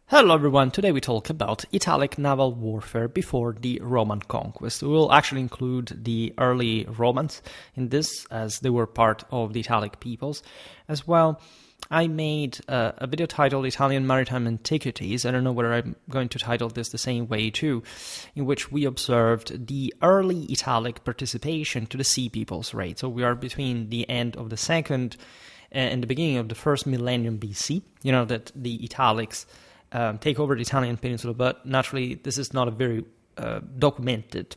Hello everyone, today we talk about Italic naval warfare before the Roman conquest. We will actually include the early Romans in this, as they were part of the Italic peoples. As well, I made a video titled Italian Maritime Antiquities. I don't know whether I'm going to title this the same way too, in which we observed the early Italic participation to the Sea Peoples raid. So we are between the end of the second and the beginning of the first millennium BC. You know that the Italics take over the Italian peninsula, but naturally this is not a very documented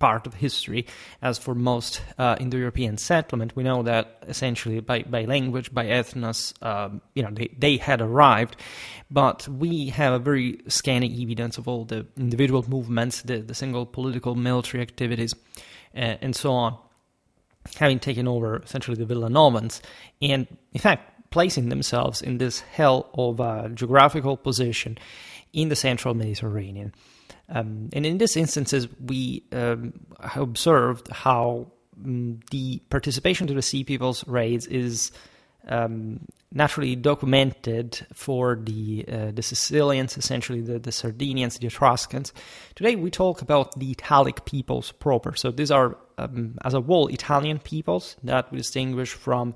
part of history. As for most Indo-European settlement, we know that essentially by language, by ethnos, they had arrived, but we have a very scanty evidence of all the individual movements, the single political military activities, and so on, having taken over essentially the Villanovans, and in fact placing themselves in this hell of a geographical position in the central Mediterranean. And in these instances, we observed how the participation to the Sea Peoples raids is naturally documented for the Sicilians, essentially the Sardinians, the Etruscans. Today we talk about the Italic peoples proper. So these are, as a whole, Italian peoples that we distinguish from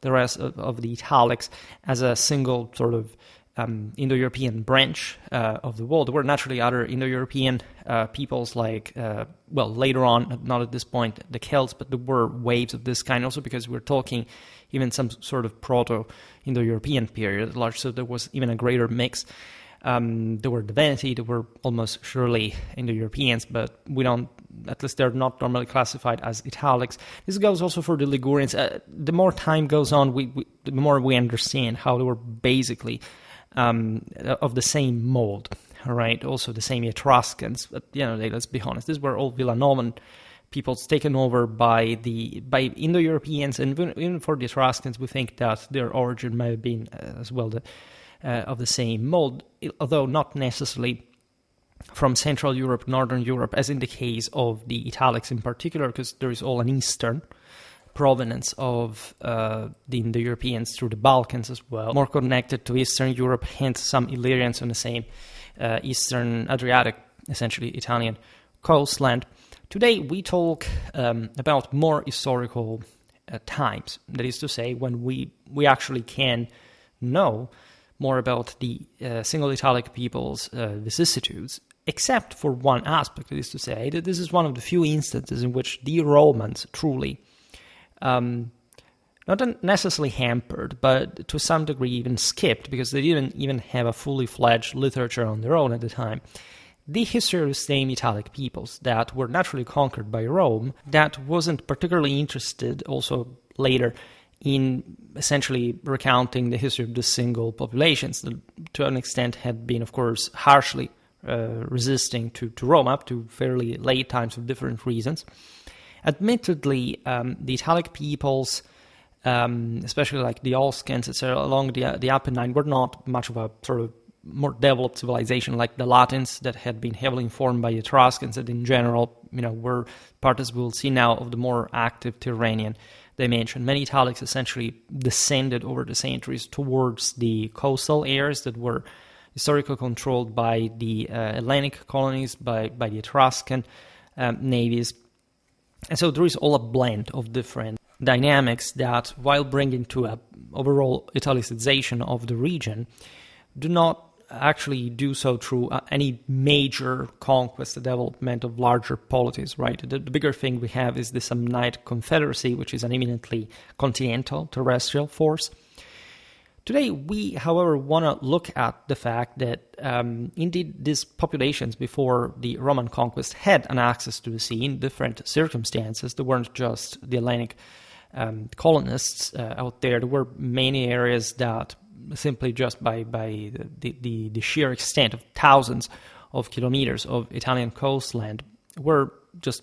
the rest of the Italics as a single sort of Indo-European branch of the world. There were naturally other Indo-European peoples like, later on, not at this point, the Celts, but there were waves of this kind also because we're talking even some sort of proto-Indo-European period at large, so there was even a greater mix. There were the Veneti, there were almost surely Indo-Europeans, but we don't, at least they're not normally classified as Italics. This goes also for the Ligurians. The more time goes on, the more we understand how they were basically of the same mold, right? Also the same Etruscans, but let's be honest, these were all Villanovan peoples taken over by Indo-Europeans, and even for the Etruscans, we think that their origin may have been as well of the same mold, although not necessarily from Central Europe, Northern Europe, as in the case of the Italics in particular, because there is all an Eastern provenance of the Indo-Europeans through the Balkans as well, more connected to Eastern Europe, hence some Illyrians on the same Eastern Adriatic, essentially Italian coastland. Today we talk about more historical times, that is to say, when we actually can know more about the single Italic people's vicissitudes, except for one aspect, that is to say, that this is one of the few instances in which the Romans truly, not necessarily hampered, but to some degree even skipped, because they didn't even have a fully fledged literature on their own at the time, the history of the same Italic peoples that were naturally conquered by Rome, that wasn't particularly interested also later in essentially recounting the history of the single populations, that to an extent had been, of course, harshly resisting to Rome up to fairly late times for different reasons. Admittedly, the Italic peoples, especially like the Oscans, etc., along the Apennine, were not much of a sort of more developed civilization like the Latins that had been heavily informed by Etruscans that in general, were part, as we'll see now, of the more active Tyrrhenian dimension. Many Italics essentially descended over the centuries towards the coastal areas that were historically controlled by the Hellenic colonies, by the Etruscan navies. And so there is all a blend of different dynamics that, while bringing to an overall Italicization of the region, do not actually do so through any major conquest, the development of larger polities, right? The bigger thing we have is the Samnite Confederacy, which is an eminently continental, terrestrial force. Today, we, however, want to look at the fact that indeed these populations before the Roman conquest had an access to the sea in different circumstances. There weren't just the Hellenic colonists out there. There were many areas that simply just by the sheer extent of thousands of kilometers of Italian coastland were just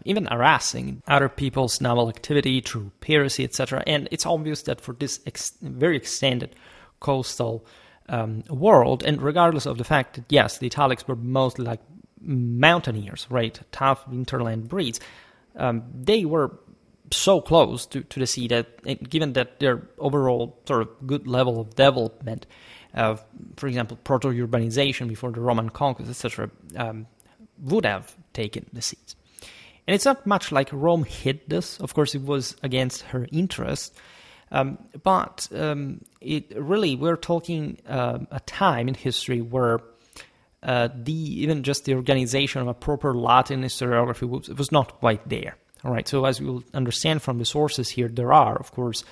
even harassing other people's naval activity through piracy, etc. And it's obvious that for this very extended coastal world, and regardless of the fact that, yes, the Italics were mostly like mountaineers, right, tough hinterland breeds, they were so close to the sea that, given that their overall sort of good level of development for example, proto-urbanization before the Roman conquest, etc., would have taken the seats. And it's not much like Rome hid this. Of course, it was against her interest. But we're talking a time in history where even just the organization of a proper Latin historiography was not quite there. All right. So as we will understand from the sources here, there are, of course,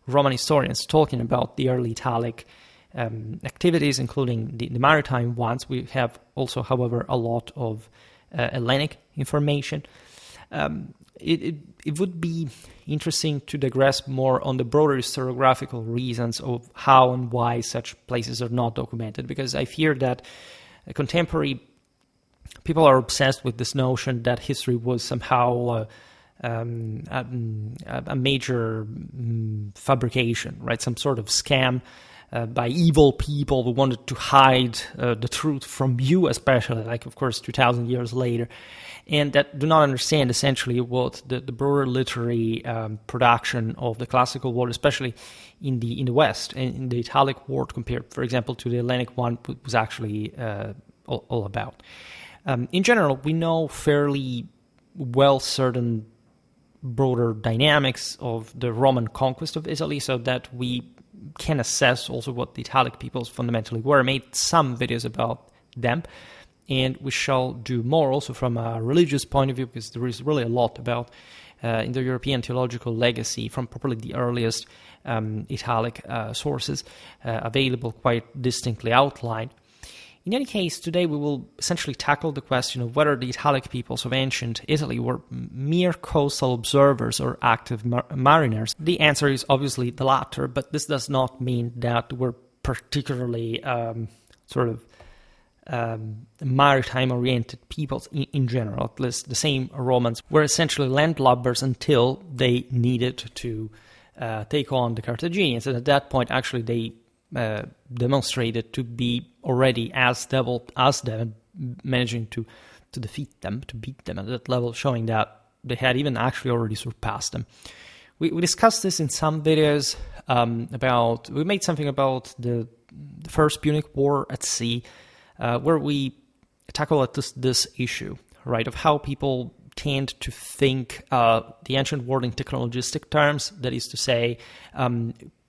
Roman historians talking about the early Italic activities, including the maritime ones. We have also, however, a lot of Hellenic information. It would be interesting to digress more on the broader historiographical reasons of how and why such places are not documented, because I fear that contemporary people are obsessed with this notion that history was somehow a major fabrication, right? Some sort of scam by evil people who wanted to hide the truth from you, especially, like, of course, 2,000 years later, and that do not understand essentially what the broader literary production of the classical world, especially in the West, and in the Italic world compared, for example, to the Hellenic one, was actually all about. In general, we know fairly well certain broader dynamics of the Roman conquest of Italy, so that we can assess also what the Italic peoples fundamentally were. I made some videos about them, and we shall do more also from a religious point of view, because there is really a lot about Indo-European theological legacy from probably the earliest Italic sources available, quite distinctly outlined. In any case, today we will essentially tackle the question of whether the Italic peoples of ancient Italy were mere coastal observers or active mariners. The answer is obviously the latter, but this does not mean that we're particularly maritime-oriented peoples in general. At least the same Romans were essentially landlubbers until they needed to take on the Carthaginians, and at that point, actually, they demonstrated to be already as developed as them, managing to defeat them, to beat them at that level, showing that they had even actually already surpassed them. We discussed this in some videos we made something about the First Punic War at sea, where we tackle this issue, right, of how people tend to think the ancient world in technologistic terms. That is to say,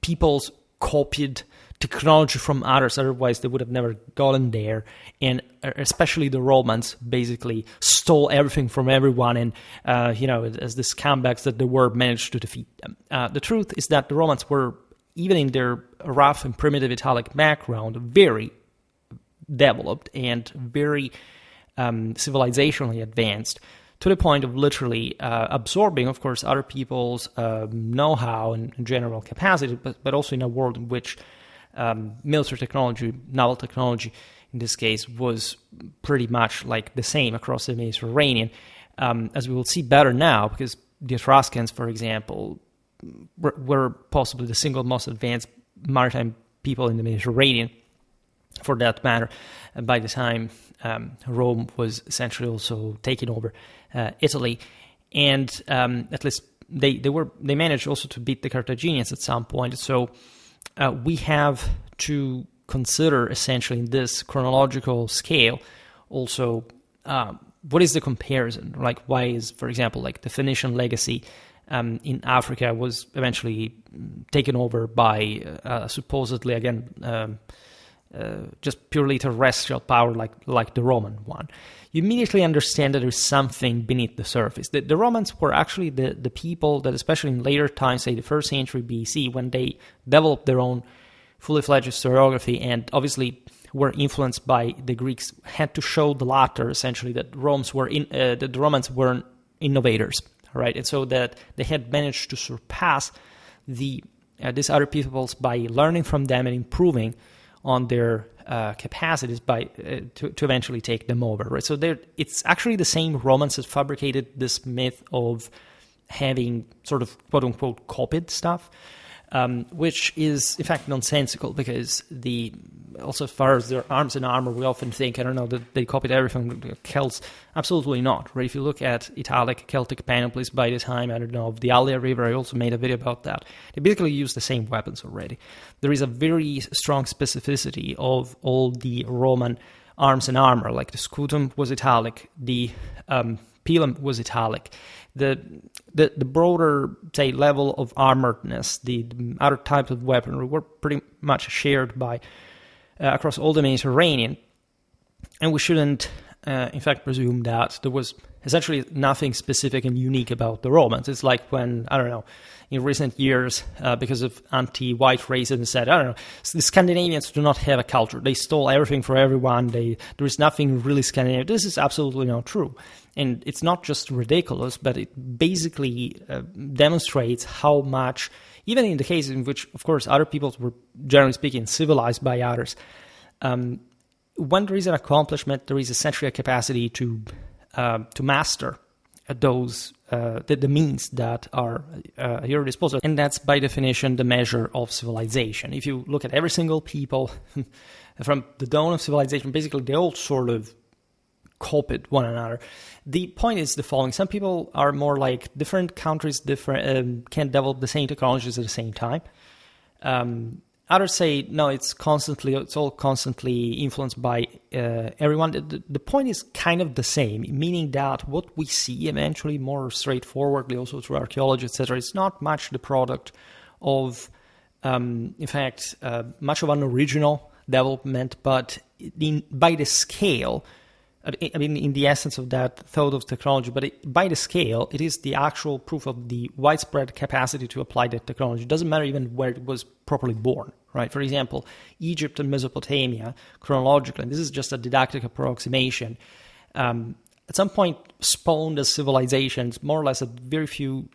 peoples copied technology from others, otherwise they would have never gotten there, and especially the Romans basically stole everything from everyone, and as the scumbags that they were, managed to defeat them. The truth is that the Romans were, even in their rough and primitive Italic background, very developed and very civilizationally advanced, to the point of literally absorbing, of course, other people's know-how and general capacity, but also in a world in which military technology, naval technology, in this case, was pretty much like the same across the Mediterranean, as we will see better now, because the Etruscans, for example, were possibly the single most advanced maritime people in the Mediterranean, for that matter, by the time Rome was essentially also taking over Italy, and at least they managed also to beat the Carthaginians at some point. So we have to consider essentially in this chronological scale also what is the comparison? Like, why is, for example, like the Phoenician legacy in Africa was eventually taken over by supposedly, again, just purely terrestrial power like the Roman one. You immediately understand that there is something beneath the surface. The Romans were actually the people that, especially in later times, say the 1st century BC, when they developed their own fully fledged historiography and obviously were influenced by the Greeks, had to show the latter, essentially, that the Romans were innovators, right? And so that they had managed to surpass these other peoples by learning from them and improving on their capacities to eventually take them over, right? So it's actually the same Romans that fabricated this myth of having sort of quote-unquote copied stuff. which is in fact nonsensical, because also as far as their arms and armor, we often think, I don't know, that they copied everything from the Celts. Absolutely not, right? If you look at Italic Celtic panoplies by the time, I don't know, of the Allia River, I also made a video about that. They basically use the same weapons already. There is a very strong specificity of all the Roman arms and armor, like the scutum was Italic, the pilum was Italic. The broader, say, level of armoredness, the other types of weaponry were pretty much shared by across all the Mediterranean, and we shouldn't, in fact, presume that there was essentially nothing specific and unique about the Romans. It's like when, I don't know, in recent years, because of anti-white racism, said, I don't know, the Scandinavians do not have a culture. They stole everything from everyone. There is nothing really Scandinavian. This is absolutely not true. And it's not just ridiculous, but it basically demonstrates how much, even in the cases in which, of course, other peoples were, generally speaking, civilized by others, when there is an accomplishment, there is essentially a capacity to master those the means that are at your disposal, and that's by definition the measure of civilization. If you look at every single people from the dawn of civilization, basically they all sort of copied one another. The point is the following: some people are more like different countries, can develop the same technologies at the same time. Others say, no, it's all constantly influenced by everyone. The point is kind of the same, meaning that what we see eventually more straightforwardly, also through archaeology, etc., is not much the product of, in fact, much of an original development, but by the scale, I mean, in the essence of that thought of technology, but by the scale, it is the actual proof of the widespread capacity to apply that technology. It doesn't matter even where it was properly born, right? For example, Egypt and Mesopotamia, chronologically, and this is just a didactic approximation, at some point spawned as civilizations, more or less at very few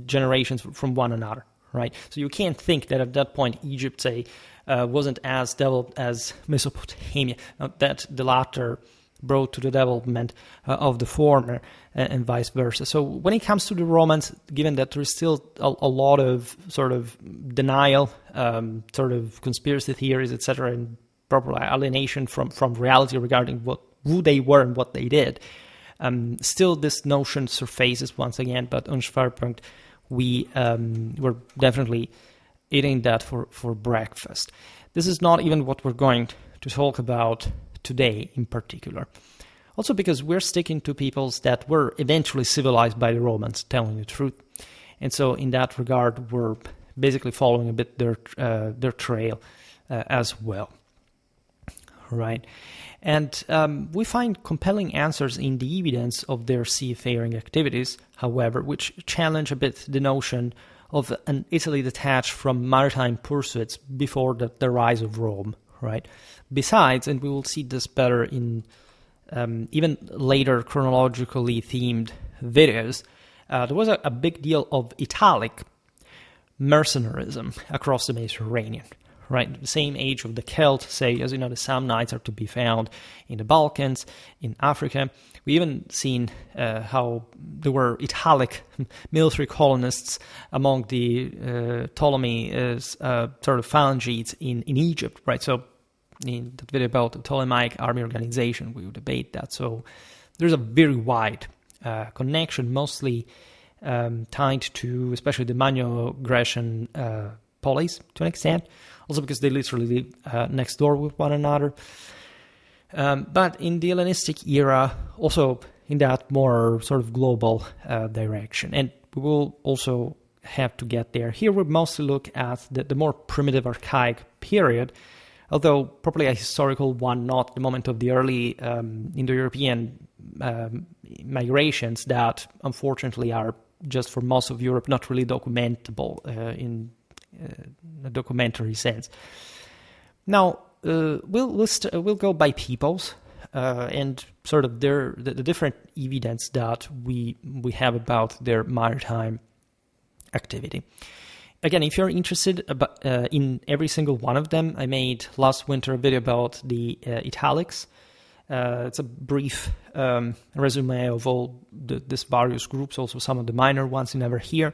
generations from one another, right? So you can't think that at that point Egypt, say, wasn't as developed as Mesopotamia, that the latter brought to the development of the former, and vice versa. So when it comes to the Romans, given that there is still a lot of sort of denial, sort of conspiracy theories, etc., and proper alienation from reality regarding who they were and what they did, still this notion surfaces once again. But on Schwerpunkt, we were definitely eating that for breakfast. This is not even what we're going to talk about today in particular. Also because we're sticking to peoples that were eventually civilized by the Romans, telling the truth. And so in that regard, we're basically following a bit their trail as well. Right. And we find compelling answers in the evidence of their seafaring activities, however, which challenge a bit the notion of an Italy detached from maritime pursuits before the rise of Rome, right? Besides, and we will see this better in even later chronologically themed videos, there was a big deal of Italic mercenarism across the Mediterranean, right? The same age of the Celt, say, as you know, the Samnites are to be found in the Balkans, in Africa. We even seen how there were Italic military colonists among the Ptolemy sort of phalangites in Egypt, right? So in the video about the Ptolemaic army organization, we will debate that. So there's a very wide connection, mostly tied to especially the Magno-Grecian polis to an extent, also because they literally live next door with one another. But in the Hellenistic era, also in that more sort of global direction. And we will also have to get there. Here we mostly look at the more primitive archaic period, although probably a historical one, not the moment of the early Indo-European migrations that unfortunately are just for most of Europe not really documentable in a documentary sense. Now, we'll go by peoples and sort of the different evidence that we have about their maritime activity. Again, if you're interested in every single one of them, I made last winter a video about the Italics. It's a brief resume of all these various groups, also some of the minor ones you never hear,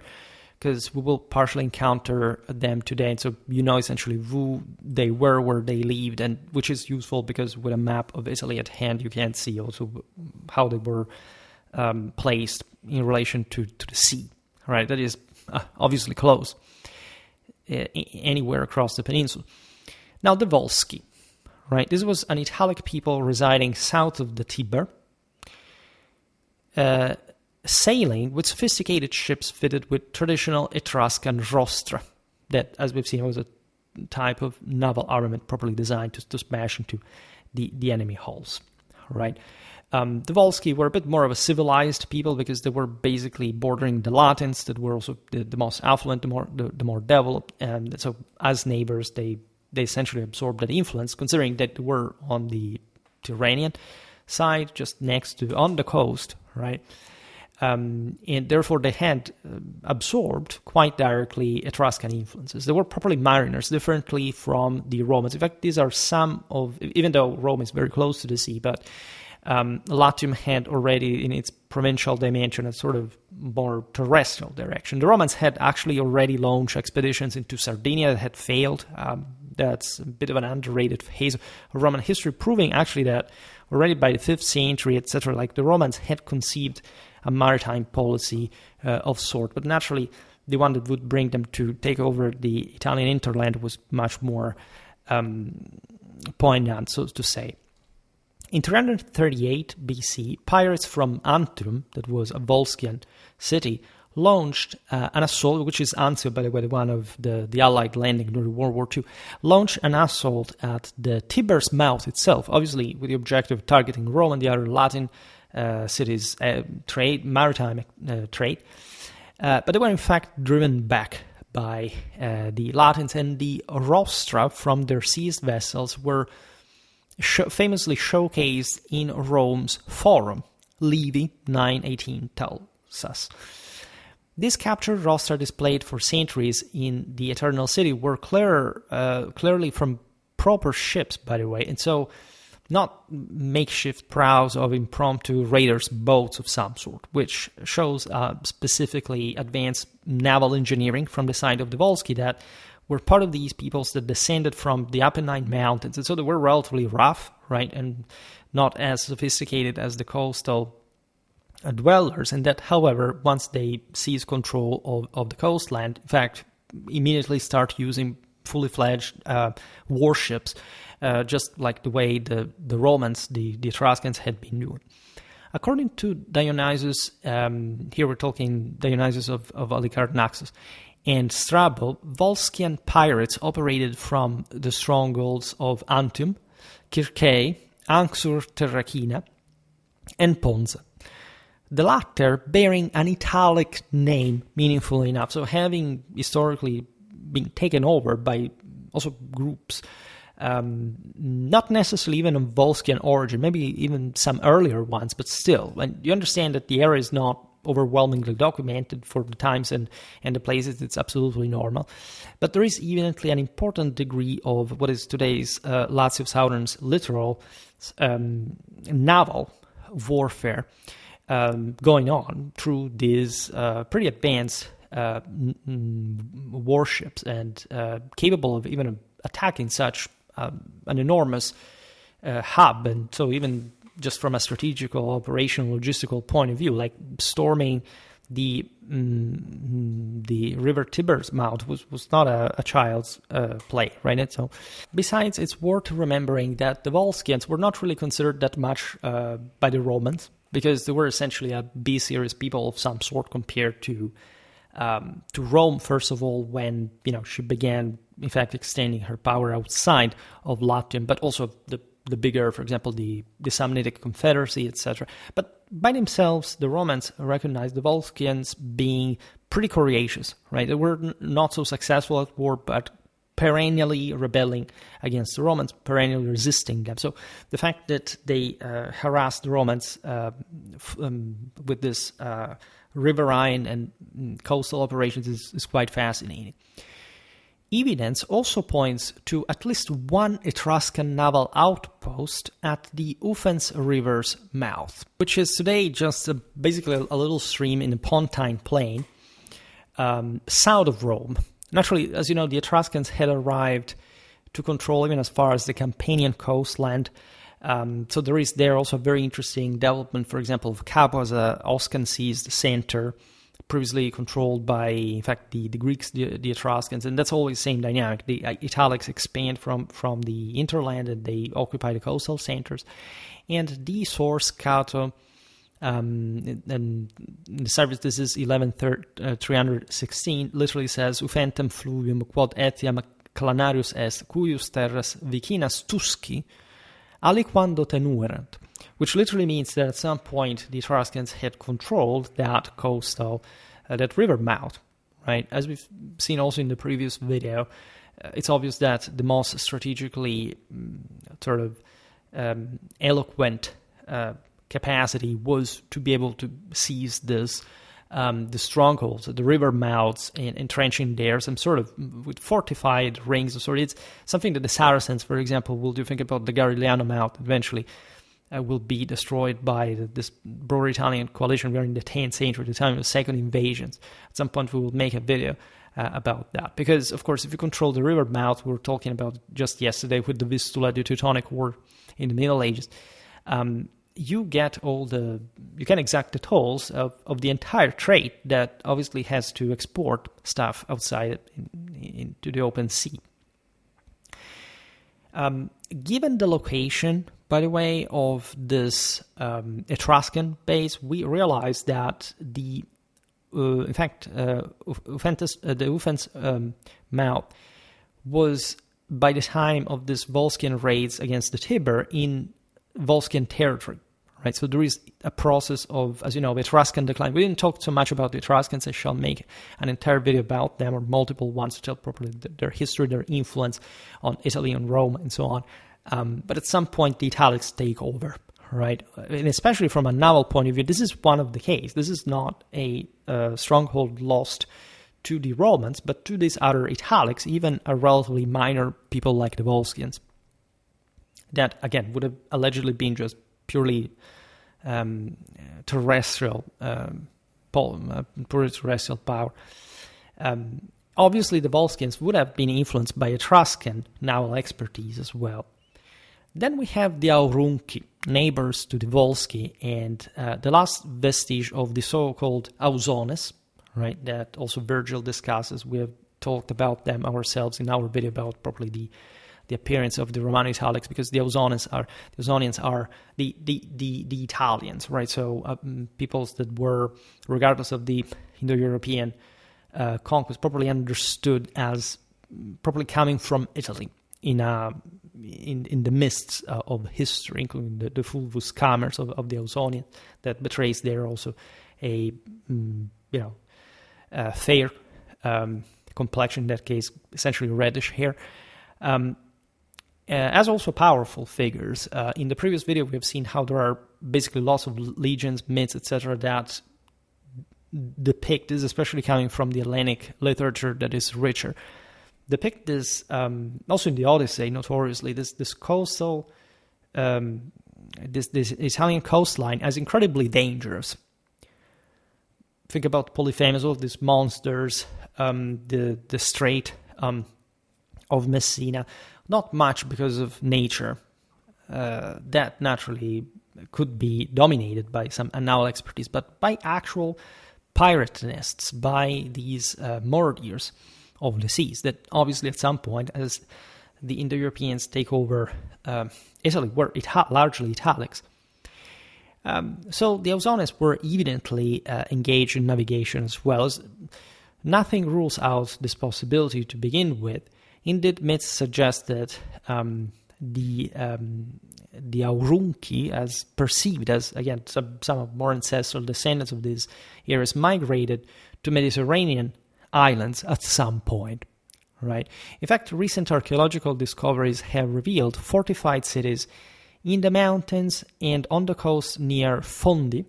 because we will partially encounter them today. And so you know essentially who they were, where they lived, and which is useful because with a map of Italy at hand, you can see also how they were placed in relation to the sea, right? That is obviously close anywhere across the peninsula. Now, the Volsci, right? This was an Italic people residing south of the Tiber, sailing with sophisticated ships fitted with traditional Etruscan rostra, that, as we've seen, was a type of naval armament properly designed to smash into the enemy hulls, right? The Volsci were a bit more of a civilized people because they were basically bordering the Latins that were also the most affluent, the more developed, and so as neighbors they essentially absorbed that influence, considering that they were on the Tyrrhenian side, just next to on the coast, right? And therefore they had absorbed quite directly Etruscan influences. They were properly mariners, differently from the Romans. In fact, these are some of, even though Rome is very close to the sea, but Latium had already in its provincial dimension a sort of more terrestrial direction. The Romans had actually already launched expeditions into Sardinia that had failed. That's a bit of an underrated phase of Roman history, proving actually that already by the 5th century, etc., like the Romans had conceived a maritime policy of sort. But naturally, the one that would bring them to take over the Italian hinterland was much more poignant, so to say. In 338 BC, pirates from Antrum, that was a Volscian city, launched an assault, which is Anxur, by the way, one of the Allied landing during World War II, launched an assault at the Tiber's mouth itself, obviously with the objective of targeting Rome and the other Latin cities' maritime trade. But they were in fact driven back by the Latins, and the rostra from their seized vessels were famously showcased in Rome's Forum. Livy 918 tells us. These captured rostra displayed for centuries in the Eternal City were clearly from proper ships, by the way, and so not makeshift prows of impromptu raiders' boats of some sort, which shows specifically advanced naval engineering from the side of the Volsci that were part of these peoples that descended from the Apennine Mountains, and so they were relatively rough, right, and not as sophisticated as the coastal dwellers, and that, however, once they seize control of the coastland, in fact, immediately start using fully fledged warships, just like the way the Romans, the Etruscans, had been doing. According to Dionysius, here we're talking Dionysius of Halicarnassus, and Strabo, Volscian pirates operated from the strongholds of Antium, Circeii, Anxur-Terracina, and Ponza. The latter bearing an Italic name, meaningfully enough, so having historically been taken over by also groups, not necessarily even of Volscian origin, maybe even some earlier ones, but still. And you understand that the area is not overwhelmingly documented for the times and the places. It's absolutely normal. But there is evidently an important degree of what is today's Lazio Southern's littoral naval warfare going on through these pretty advanced warships and capable of even attacking such an enormous hub. And so even just from a strategical, operational, logistical point of view, like storming the river Tiber's mouth was not a child's play, right? And so, besides, it's worth remembering that the Volscians were not really considered that much by the Romans, because they were essentially a B-series people of some sort compared to Rome, first of all, when she began, in fact, extending her power outside of Latium, but also the bigger, for example, the Samnitic Confederacy, etc. But by themselves, the Romans recognized the Volscians being pretty courageous, right? They were not so successful at war, but perennially rebelling against the Romans, perennially resisting them. So the fact that they harassed the Romans with this riverine and coastal operations is quite fascinating. Evidence also points to at least one Etruscan naval outpost at the Ufens River's mouth, which is today just basically a little stream in the Pontine Plain, south of Rome. Naturally, as you know, the Etruscans had arrived to control even as far as the Campanian coastland. So there is there also a very interesting development, for example, of Capua as a Oscan-seized center, previously controlled by, in fact, the Greeks, the Etruscans, and that's always the same dynamic. The Italics expand from the hinterland and they occupy the coastal centers. And the source, Cato, and in the service, this is 316, literally says, Ufantem fluvium quod etiam clanarius est, cuius terras vicinas tusci, aliquando tenuerant, which literally means that at some point the Etruscans had controlled that coastal, that river mouth, right? As we've seen also in the previous video, it's obvious that the most strategically sort of eloquent capacity was to be able to seize this, the strongholds, the river mouths, and entrenching there, some sort of with fortified rings of sort. It's something that the Saracens, for example, will do. Think about the Garigliano mouth eventually will be destroyed by this broader Italian coalition. We are in the 10th century, the time of the second invasions. At some point we will make a video about that. Because, of course, if you control the river mouth, we were talking about just yesterday with the Vistula, the Teutonic War in the Middle Ages, you can exact the tolls of the entire trade that obviously has to export stuff outside into the open sea. Given the location, by the way, of this Etruscan base, we realized that the Ufens mouth was, by the time of this Volscian raids against the Tiber, in Volscian territory, right? So there is a process of, as you know, Etruscan decline. We didn't talk so much about the Etruscans. I shall make an entire video about them, or multiple ones, to tell properly their history, their influence on Italy and Rome, and so on. But at some point, the Italics take over, right? And especially from a naval point of view, this is one of the cases. This is not a stronghold lost to the Romans, but to these other Italics, even a relatively minor people like the Volscians, that, again, would have allegedly been just purely terrestrial, terrestrial power. Obviously, the Volscians would have been influenced by Etruscan naval expertise as well. Then we have the Aurunci, neighbors to the Volsci, and the last vestige of the so-called Ausones, right, that also Virgil discusses. We have talked about them ourselves in our video about properly the appearance of the Romano Italics, because the Ausonians are the Italians, right? So peoples that were, regardless of the Indo-European conquest, properly understood as properly coming from Italy in the mists of history, including the fulvus camers of the Ausonians, that betrays there also a fair complexion, in that case essentially reddish hair. As also powerful figures. In the previous video, we have seen how there are basically lots of legions, myths, etc. that depict this, especially coming from the Hellenic literature that is richer. Depict this, also in the Odyssey, notoriously, this coastal, this Italian coastline as incredibly dangerous. Think about Polyphemus, all of these monsters, the Strait of Messina. Not much because of nature. That naturally could be dominated by some naval expertise, but by actual piratenists, by these murderers of the seas, that obviously at some point, as the Indo-Europeans take over Italy, were largely Italics. So the Ausones were evidently engaged in navigation as well. As nothing rules out this possibility to begin with. Indeed, myths suggest that the Aurunci, as perceived as, again, some of more ancestral descendants of these eras, migrated to Mediterranean islands at some point, right? In fact, recent archaeological discoveries have revealed fortified cities in the mountains and on the coast near Fondi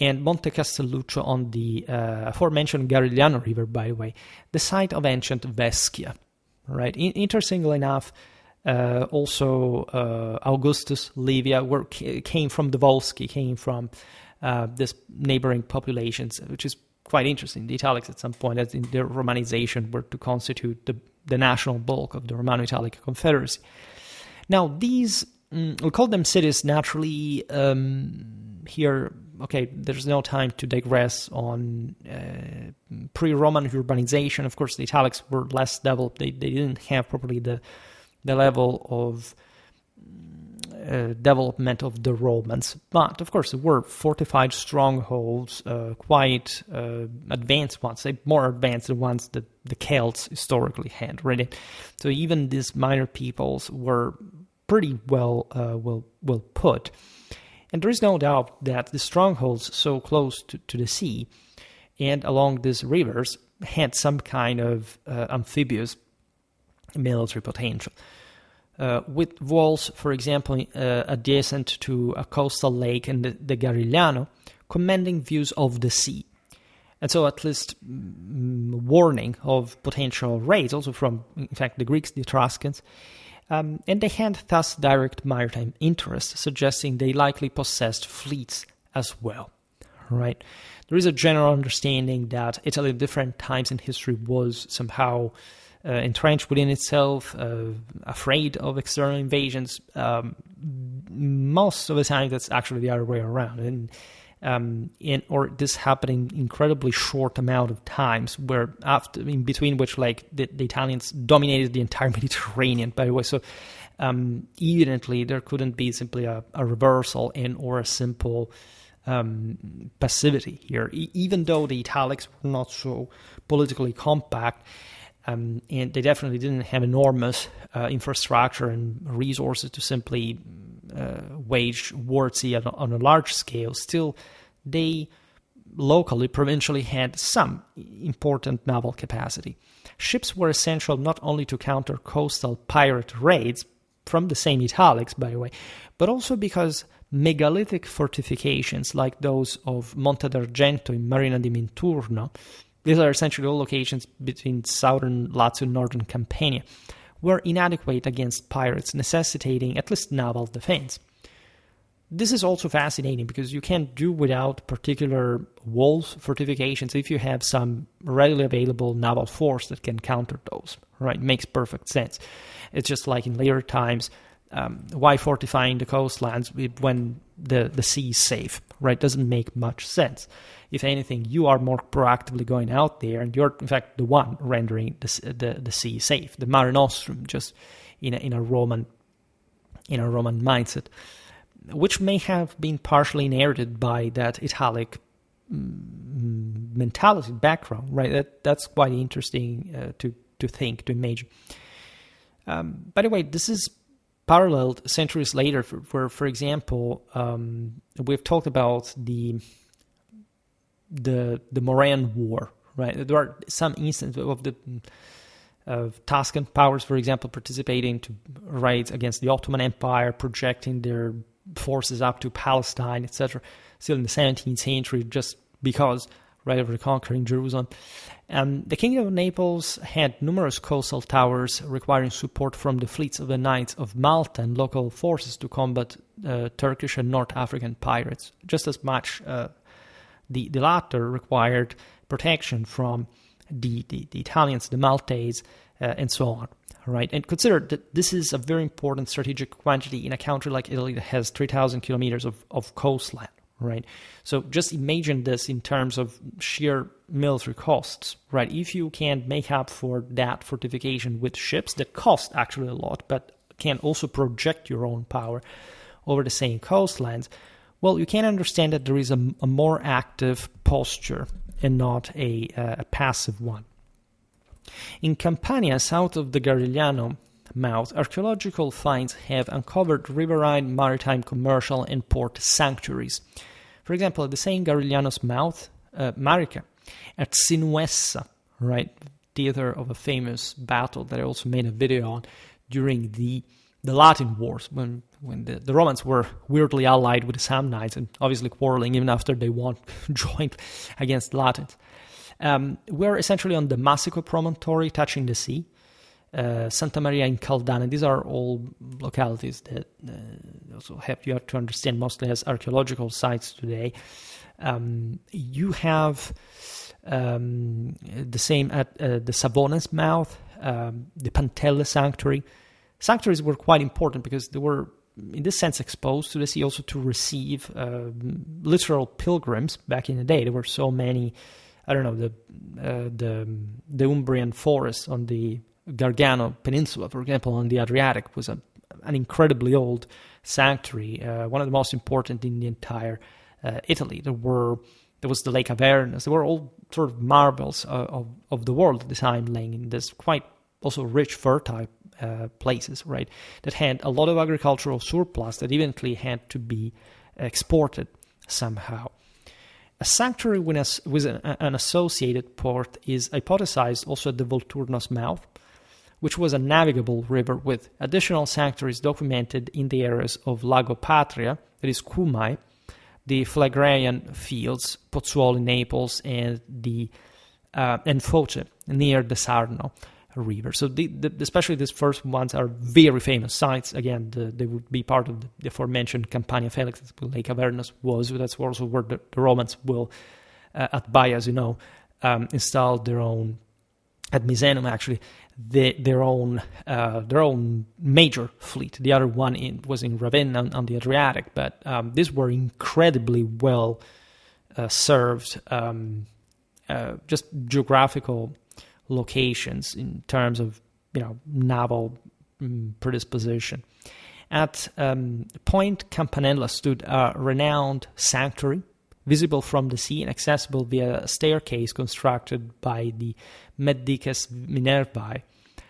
and Monte Castelluccio on the aforementioned Garigliano River, by the way, the site of ancient Veschia. Right. Interestingly enough, also Augustus, Livia came from the Volsci, came from this neighboring populations, which is quite interesting. The Italics at some point, as in their Romanization, were to constitute the national bulk of the Romano-Italic Confederacy. Now, these, we call them cities naturally here. Okay, there's no time to digress on pre-Roman urbanization. Of course, the Italics were less developed. They didn't have probably the level of development of the Romans. But, of course, there were fortified strongholds, quite advanced ones, more advanced than ones that the Celts historically had, right? So even these minor peoples were pretty well put. And there is no doubt that the strongholds so close to the sea and along these rivers had some kind of amphibious military potential. With walls, for example, adjacent to a coastal lake and the Garigliano, commanding views of the sea. And so at least warning of potential raids, also from, in fact, the Greeks, the Etruscans. And they had thus direct maritime interest, suggesting they likely possessed fleets as well. Right? There is a general understanding that Italy at different times in history was somehow entrenched within itself, afraid of external invasions. Most of the time, that's actually the other way around, or this happened in incredibly short amount of times, where in between which, like, the Italians dominated the entire Mediterranean. By the way, so evidently there couldn't be simply a reversal or a simple passivity here, even though the Italics were not so politically compact. And they definitely didn't have enormous infrastructure and resources to simply wage war at sea on a large scale. Still, they locally, provincially had some important naval capacity. Ships were essential not only to counter coastal pirate raids, from the same Italics, by the way, but also because megalithic fortifications like those of Monte d'Argento in Marina di Minturno, these are essentially all locations between southern Lazio and northern Campania, were inadequate against pirates, necessitating at least naval defense. This is also fascinating because you can't do without particular walls, fortifications, if you have some readily available naval force that can counter those, right? Makes perfect sense. It's just like in later times, why fortifying the coastlines when the sea is safe, right? Doesn't make much sense. If anything, you are more proactively going out there, and you're, in fact, the one rendering the sea safe. The Mare Nostrum, just in a Roman mindset, which may have been partially inherited by that Italic mentality background, right? That's quite interesting to think, to imagine. By the way, this is paralleled centuries later, where, for example, we've talked about the Morean War, right? There are some instances of Tuscan powers, for example, participating to raids against the Ottoman Empire, projecting their forces up to Palestine, etc. Still in the 17th century, just because, right, of reconquering Jerusalem. The Kingdom of Naples had numerous coastal towers requiring support from the fleets of the Knights of Malta and local forces to combat Turkish and North African pirates, just as much. The latter required protection from the Italians, the Maltese, and so on, right? And consider that this is a very important strategic quantity in a country like Italy that has 3,000 kilometers of coastline, right? So just imagine this in terms of sheer military costs, right? If you can make up for that fortification with ships that cost actually a lot, but can also project your own power over the same coastlines, well, you can understand that there is a more active posture and not a passive one. In Campania, south of the Garigliano mouth, archaeological finds have uncovered riverine, maritime, commercial, and port sanctuaries. For example, at the same Garigliano's mouth, Marica, at Sinuessa, right, theater of a famous battle that I also made a video on during the Latin Wars, when the Romans were weirdly allied with the Samnites and obviously quarreling even after they joined against the Latins. We're essentially on the Massico promontory touching the sea, Santa Maria in Caldana. These are all localities that also you have to understand mostly as archaeological sites today. You have the same at the Savona's mouth, the Pantella sanctuary. Sanctuaries were quite important because they were, in this sense, exposed to the sea, also to receive literal pilgrims back in the day. There were so many, I don't know, the Umbrian forest on the Gargano Peninsula, for example, on the Adriatic, was an incredibly old sanctuary, one of the most important in the entire Italy. There was the Lake Avernus. There were all sort of marvels of the world at the time, laying in this quite also rich, fertile places, right, that had a lot of agricultural surplus that eventually had to be exported somehow. A sanctuary with an associated port is hypothesized also at the Volturno's mouth, which was a navigable river with additional sanctuaries documented in the areas of Lago Patria, that is Cumae, the Phlegraean fields, Pozzuoli, Naples, and Foce near the Sarno river. So especially these first ones are very famous sites. Again, they would be part of the aforementioned Campania Felix. Lake Avernus was. That's also where the Romans will, at Baia, as you know, install their own, at Misenum actually, their own major fleet. The other one was in Ravenna on the Adriatic, but these were incredibly well served, just geographical locations in terms of naval predisposition. At Point Campanella stood a renowned sanctuary, visible from the sea and accessible via a staircase constructed by the Medices Minervae.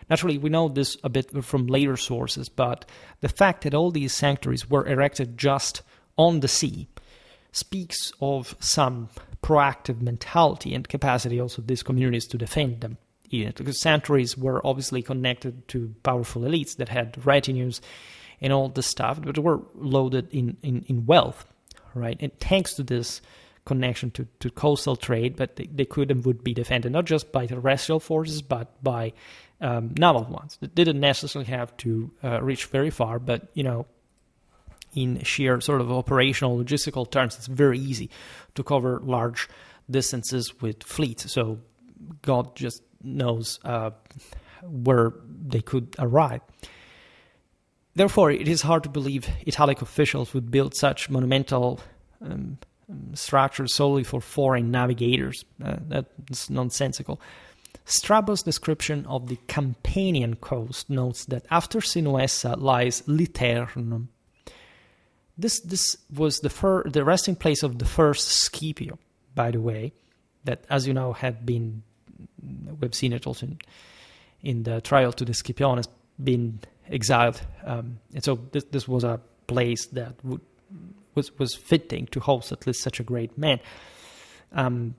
Naturally, we know this a bit from later sources, but the fact that all these sanctuaries were erected just on the sea speaks of some proactive mentality and capacity also of these communities to defend them. Because sanctuaries were obviously connected to powerful elites that had retinues and all this stuff, but were loaded in wealth, right? And thanks to this connection to coastal trade, but they could and would be defended not just by terrestrial forces, but by naval ones. They didn't necessarily have to reach very far, but in sheer sort of operational logistical terms, it's very easy to cover large distances with fleets. So God just knows where they could arrive. Therefore, it is hard to believe Italic officials would build such monumental structures solely for foreign navigators. That's nonsensical. Strabo's description of the Campanian coast notes that after Sinuessa lies Liternum. This was the resting place of the first Scipio, by the way, that, as you know, had been, we've seen it also in the trial to the Scipiones, been exiled. And so this was a place that was fitting to host at least such a great man.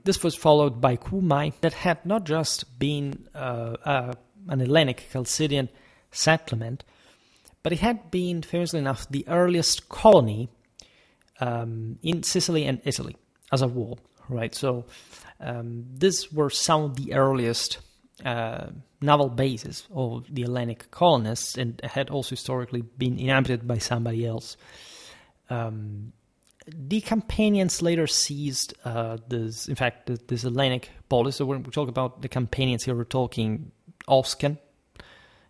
This was followed by Cumae, that had not just been an Hellenic Chalcidian settlement, but it had been, famously enough, the earliest colony in Sicily and Italy as a whole, right? So these were some of the earliest naval bases of the Hellenic colonists, and had also historically been inhabited by somebody else. The Campanians later seized this Hellenic polis. So when we talk about the Campanians here, we're talking Oscan,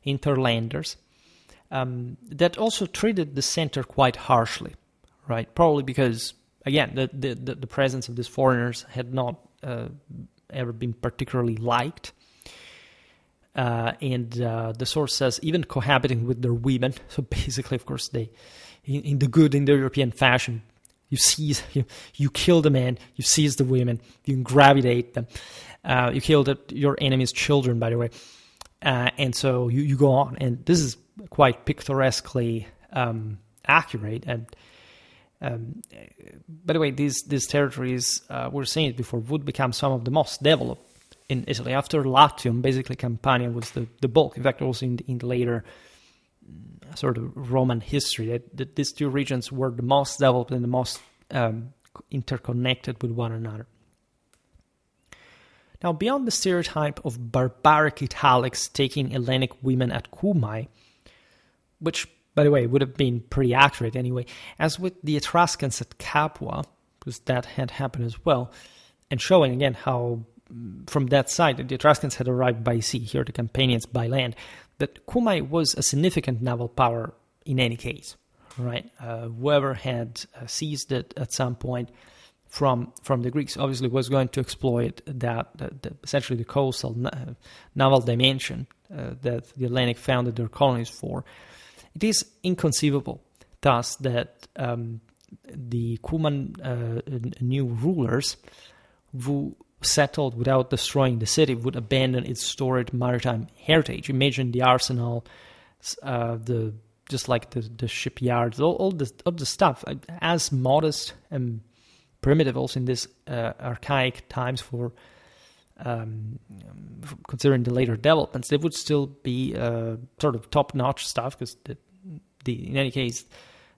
interlanders, that also treated the center quite harshly, right? Probably because, again, the presence of these foreigners had not ever been particularly liked. And the source says even cohabiting with their women. So basically, of course, they, in the good Indo-European fashion, you kill the men, you seize the women, you ingravidate them, you kill your enemy's children, by the way, and so you go on. And this is quite picturesquely accurate. And by the way, these territories, we're saying it before, would become some of the most developed in Italy. After Latium, basically Campania was the bulk. In fact, also in the later sort of Roman history, that these two regions were the most developed and the most interconnected with one another. Now, beyond the stereotype of barbaric Italics taking Hellenic women at Cumae, which, by the way, would have been pretty accurate anyway, as with the Etruscans at Capua, because that had happened as well, and showing again how from that side, the Etruscans had arrived by sea, here the Campanians by land, that Cumae was a significant naval power in any case, right? Whoever had seized it at some point from the Greeks obviously was going to exploit essentially the coastal naval dimension that the Hellenic founded their colonies for. It is inconceivable, thus, that the Cuman new rulers who settled without destroying the city would abandon its storied maritime heritage. Imagine the arsenal, just like the shipyards, all the stuff, as modest and primitive also in this archaic times for considering the later developments. They would still be sort of top-notch stuff, because in any case,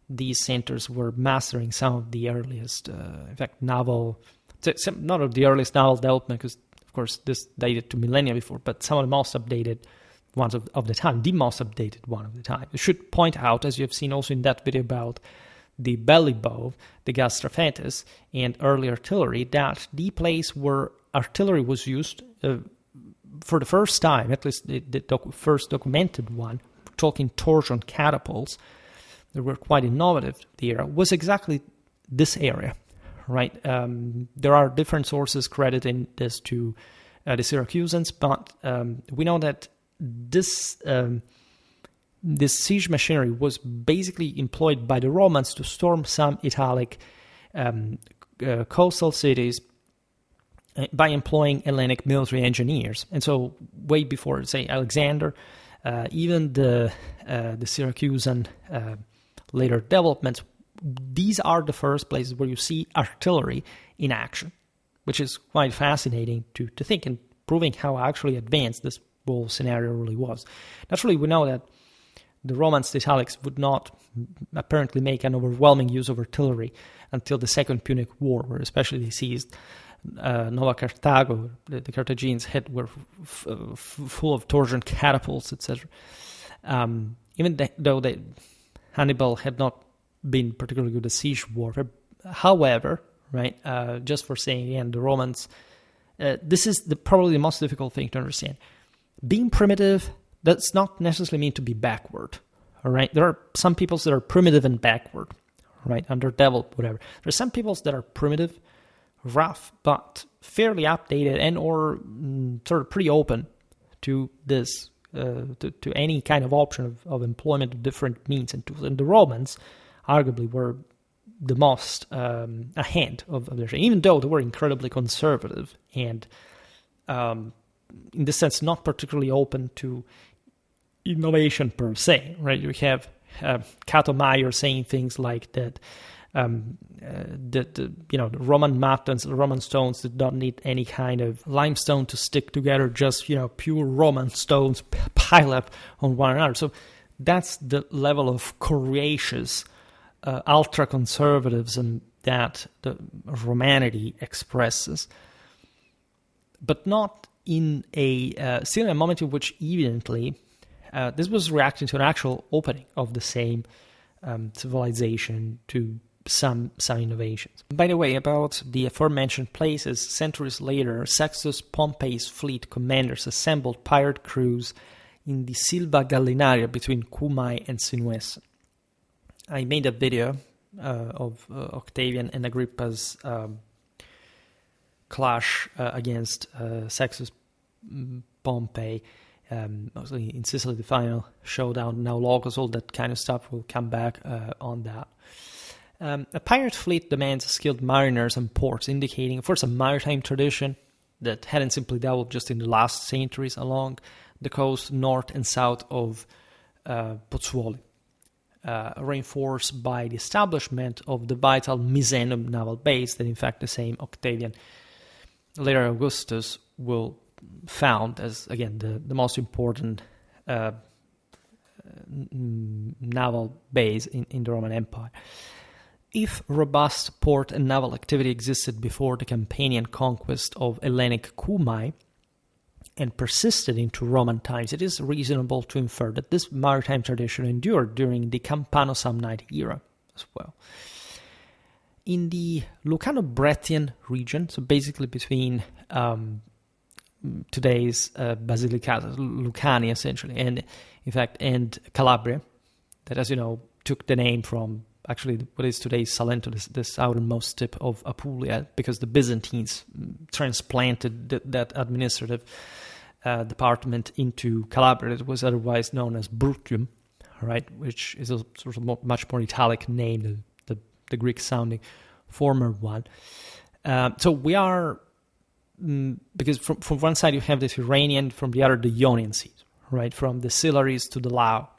these centers were mastering some of the earliest, in fact, not of the earliest naval development, because of course this dated to millennia before, but some of the most updated ones of the time, the most updated one of the time. I should point out, as you have seen also in that video about the belly bow, the gastraphetes, and early artillery, that the place where artillery was used for the first time, at least the first documented one, talking torsion catapults, that were quite innovative there, was exactly this area. Right, there are different sources crediting this to the Syracusans, but we know that this siege machinery was basically employed by the Romans to storm some Italic coastal cities by employing Hellenic military engineers. And so, way before, say, Alexander, even the Syracusan later developments, these are the first places where you see artillery in action, which is quite fascinating to think, and proving how actually advanced this whole scenario really was. Naturally, we know that the Romans, the Italics, would not apparently make an overwhelming use of artillery until the Second Punic War, where especially they seized Nova Carthago. The Carthaginians were full of torsion catapults, etc. Even though Hannibal had not been particularly good at siege warfare. However, right, just for saying again, the Romans, this is probably the most difficult thing to understand. Being primitive does not necessarily mean to be backward, all right? There are some peoples that are primitive and backward, right, underdeveloped, whatever. There are some peoples that are primitive, rough, but fairly updated and or sort of pretty open to this, to any kind of option of employment of different means and tools. And the Romans arguably were the most ahead of their time, even though they were incredibly conservative and, in this sense, not particularly open to innovation per se. Right? You have Cato Meyer saying things like that. The Roman matons, the Roman stones did not need any kind of limestone to stick together, just pure Roman stones pile up on one another. So that's the level of courageous ultra-conservatism that the Romanity expresses, but not in still in a moment in which evidently this was reacting to an actual opening of the same civilization to some innovations. By the way, about the aforementioned places, centuries later, Sextus Pompey's fleet commanders assembled pirate crews in the Silva Gallinaria between Cumae and Sinuessa. I made a video of Octavian and Agrippa's clash against Sextus Pompey, mostly in Sicily, the final showdown, now Logos, all that kind of stuff. We'll come back on that. A pirate fleet demands skilled mariners and ports, indicating, of course, a maritime tradition that hadn't simply developed just in the last centuries along the coast north and south of Pozzuoli. Reinforced by the establishment of the vital Misenum naval base that, in fact, the same Octavian, later Augustus, will found as, again, the most important naval base in the Roman Empire. If robust port and naval activity existed before the Campanian conquest of Hellenic Cumae and persisted into Roman times, it is reasonable to infer that this maritime tradition endured during the Campano-Samnite era as well. In the Lucano-Bretian region, so basically between today's Basilicata, Lucani essentially, and in fact, and Calabria, that, as you know, took the name from actually what is today's Salento, this outermost tip of Apulia, because the Byzantines transplanted that administrative department into Calabria. It was otherwise known as Bruttium, right, which is a sort of much more Italic name than the Greek-sounding former one. So we are, because from one side you have the Tyrrhenian, from the other the Ionian Sea, right, from the Silaris to the Lao.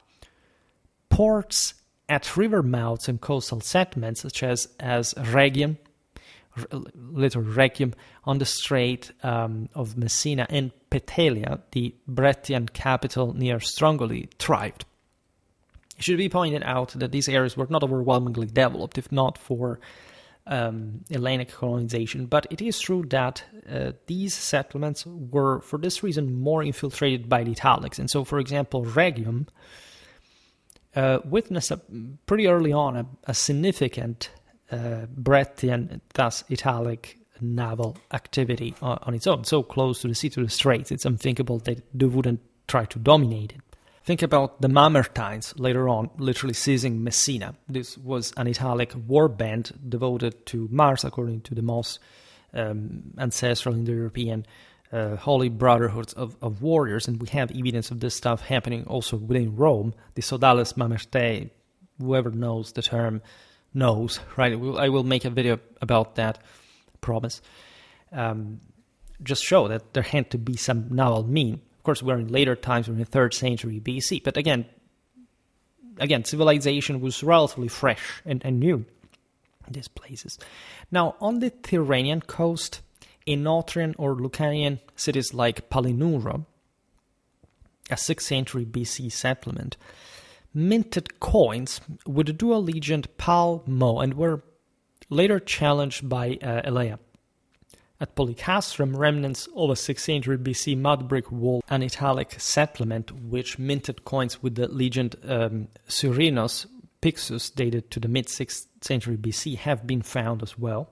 Ports at river mouths and coastal settlements, such as Rhegium, later Rhegium, on the Strait of Messina, and Petelia, the Brettian capital near Strongoli, thrived. It should be pointed out that these areas were not overwhelmingly developed, if not for Hellenic colonization, but it is true that these settlements were, for this reason, more infiltrated by the Italics. And so, for example, Rhegium witnessed pretty early on a significant Brettian, thus Italic, naval activity on its own. So close to the sea, to the straits, it's unthinkable that they wouldn't try to dominate it. Think about the Mamertines later on, literally seizing Messina. This was an Italic war band devoted to Mars, according to the most ancestral Indo-European holy brotherhoods of warriors. And we have evidence of this stuff happening also within Rome. The Sodales Mamertei, whoever knows the term knows, right? I will make a video about that, I promise. Just show that there had to be some naval mean. Of course, we're in later times, we're in the 3rd century BC, but again, civilization was relatively fresh and new in these places. Now, on the Tyrrhenian coast, in Nothrian or Lucanian cities like Palinuro, a 6th century BC settlement, minted coins with the dual legend Pal Mo, and were later challenged by Elea. At Polycastrum, remnants of a 6th century BC mud brick wall, an Italic settlement which minted coins with the legend Cyrinos Pixus, dated to the mid-6th century BC, have been found as well.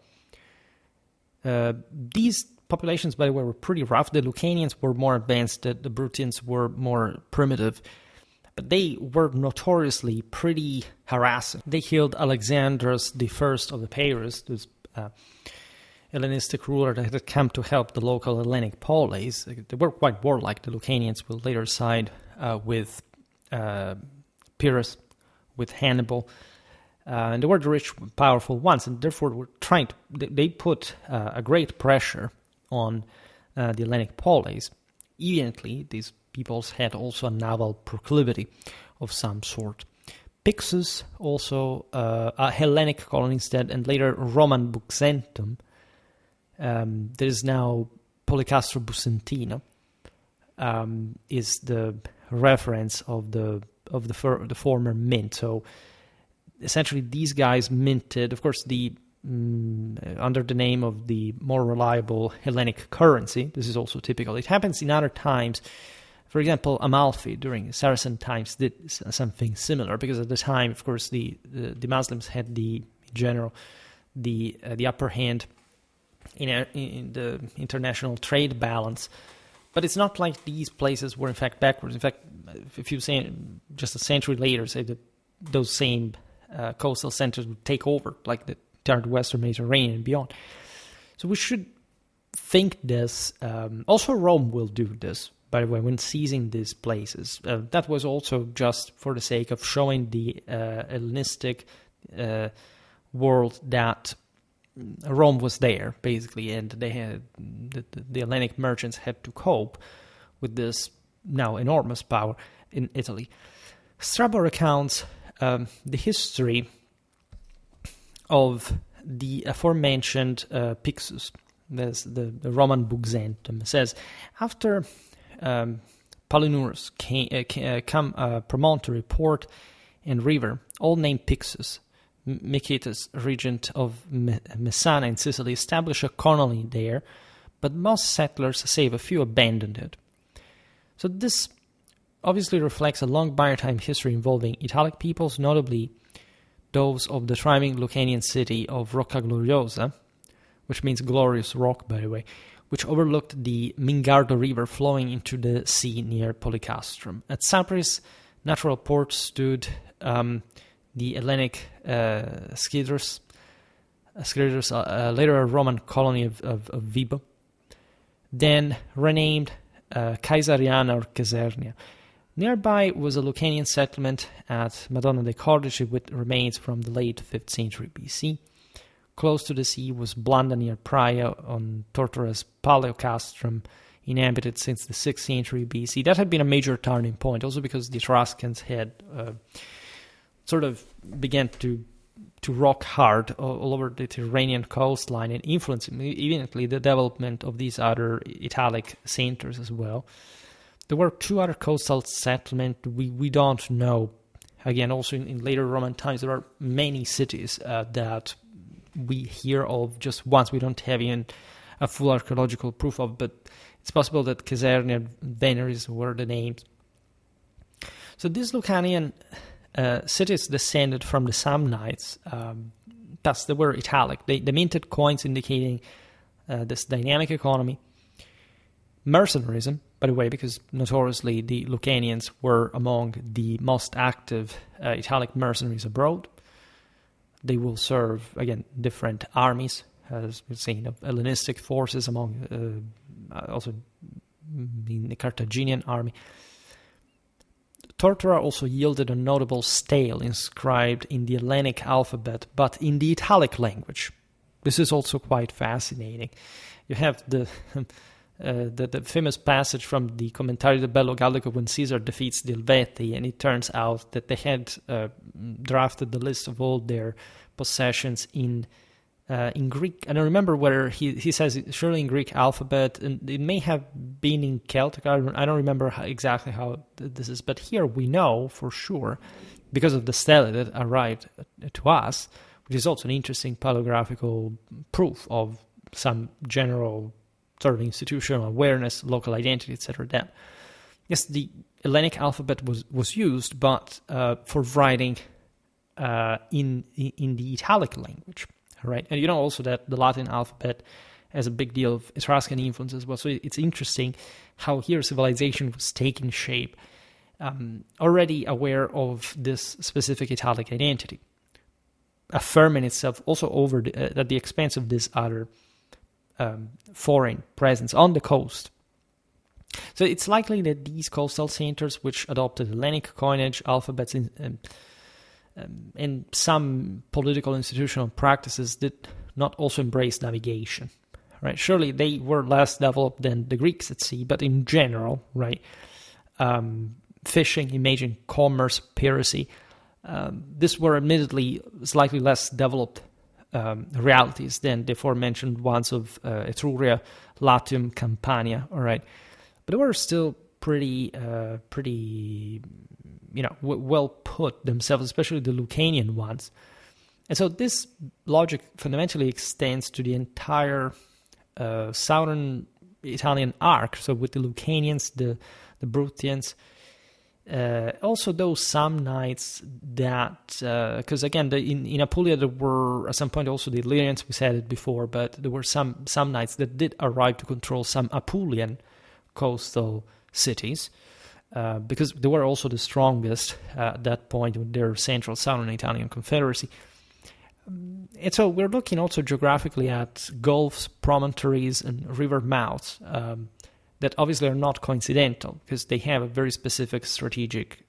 These populations, by the way, were pretty rough. The Lucanians were more advanced, the Bruttians were more primitive, but they were notoriously pretty harassing. They killed Alexandros I of Epirus, this Hellenistic ruler that had come to help the local Hellenic polis. They were quite warlike. The Lucanians will later side with Pyrrhus, with Hannibal, and they were the rich, powerful ones, and therefore were trying to. They put a great pressure on the Hellenic polis. Evidently, these peoples had also a naval proclivity of some sort. Pixus, also a Hellenic colony instead, and later Roman Buxentum. There is now Policastro Bucentino, is the reference of the former mint. So essentially, these guys minted, of course, under the name of the more reliable Hellenic currency. This is also typical. It happens in other times. For example, Amalfi during Saracen times did something similar, because at the time, of course, the Muslims had in general the upper hand in the international trade balance. But it's not like these places were in fact backwards. In fact, if you say just a century later, say that those same coastal centers would take over, like the entire Western Mediterranean and beyond. So we should think this. Also, Rome will do this, by the way, when seizing these places. That was also just for the sake of showing the Hellenistic world that Rome was there, basically, and they had the Hellenic merchants had to cope with this now enormous power in Italy. Strabo recounts the history of the aforementioned Pixus, the Roman Buxentum. It says, after Palinurus come a promontory, port, and river, all named Pixus, Micetus, regent of Messana in Sicily, established a colony there, but most settlers, save a few, abandoned it. So this obviously reflects a long maritime history involving Italic peoples, notably those of the thriving Lucanian city of Rocca Gloriosa, which means glorious rock, by the way, which overlooked the Mingardo River flowing into the sea near Polycastrum. At Cyprus, natural port stood the Hellenic Skidros, later a Roman colony of Vibo, then renamed Caesariana or Casernia. Nearby was a Lucanian settlement at Madonna dei Cordici with remains from the late 5th century BC. Close to the sea was Blanda near Praia on Tortora's Paleocastrum, inhabited since the 6th century BC. That had been a major turning point, also because the Etruscans had sort of began to rock hard all over the Tyrrhenian coastline and influence immediately the development of these other Italic centers as well. There were 2 other coastal settlements we don't know. Again, also in later Roman times, there are many cities that we hear of just once. We don't have even a full archaeological proof of, but it's possible that Casernia and Veneris were the names. So these Lucanian cities descended from the Samnites, thus they were Italic. They minted coins indicating this dynamic economy. Mercenarism, by the way, because notoriously the Lucanians were among the most active Italic mercenaries abroad. They will serve, again, different armies, as we've seen, of Hellenistic forces among also in the Carthaginian army. Tortora also yielded a notable stele inscribed in the Hellenic alphabet, but in the Italic language. This is also quite fascinating. You have the famous passage from the Commentario del Bello Gallico when Caesar defeats the Helvetii, and it turns out that they had drafted the list of all their possessions in Greek. And I remember whether he says it surely in Greek alphabet, and it may have been in Celtic. I don't remember exactly how this is, but here we know for sure, because of the stele that arrived to us, which is also an interesting paleographical proof of some general sort of institutional awareness, local identity, etc. That yes, the Hellenic alphabet was used, but for writing in the Italic language. Right, and you know also that the Latin alphabet has a big deal of Etruscan influence as well. So it's interesting how here civilization was taking shape, already aware of this specific Italic identity, affirming itself also over at the expense of this other foreign presence on the coast. So it's likely that these coastal centers, which adopted Hellenic coinage, alphabets, and some political institutional practices, did not also embrace navigation, right? Surely they were less developed than the Greeks at sea, but in general, right, fishing, imaging, commerce, piracy, these were admittedly slightly less developed realities than the aforementioned ones of Etruria, Latium, Campania, all right? But they were still pretty well put themselves, especially the Lucanian ones. And so this logic fundamentally extends to the entire southern Italian arc. So with the Lucanians, the Bruttians, also those Samnites that, because again, in Apulia there were at some point also the Illyrians, we said it before, but there were some Samnites that did arrive to control some Apulian coastal cities. Because they were also the strongest at that point with their central southern Italian confederacy. And so we're looking also geographically at gulfs, promontories, and river mouths that obviously are not coincidental because they have a very specific strategic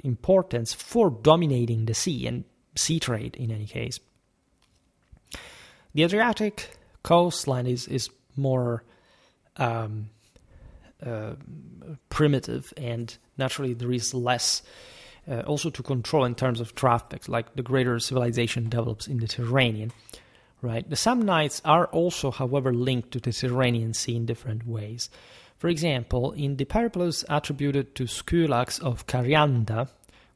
importance for dominating the sea and sea trade in any case. The Adriatic coastline is more primitive, and naturally there is less also to control in terms of traffic, like the greater civilization develops in the Tyrrhenian, right? The Samnites are also, however, linked to the Tyrrhenian Sea in different ways. For example, in the Periplus attributed to Skylax of Carianda,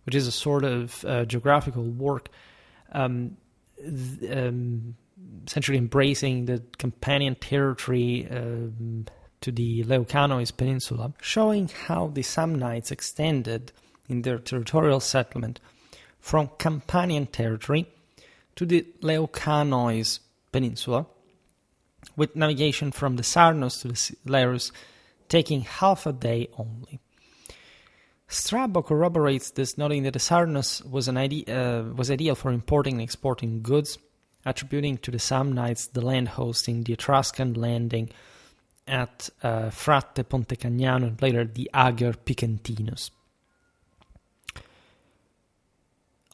which is a sort of geographical work essentially embracing the Campanian territory to the Leucanois Peninsula, showing how the Samnites extended in their territorial settlement from Campanian territory to the Leucanois Peninsula, with navigation from the Sarnos to the Lerus taking half a day only. Strabo corroborates this, noting that the Sarnos was ideal for importing and exporting goods, attributing to the Samnites the land hosting the Etruscan landing at Fratte Pontecagnano and later the Ager Picentinus.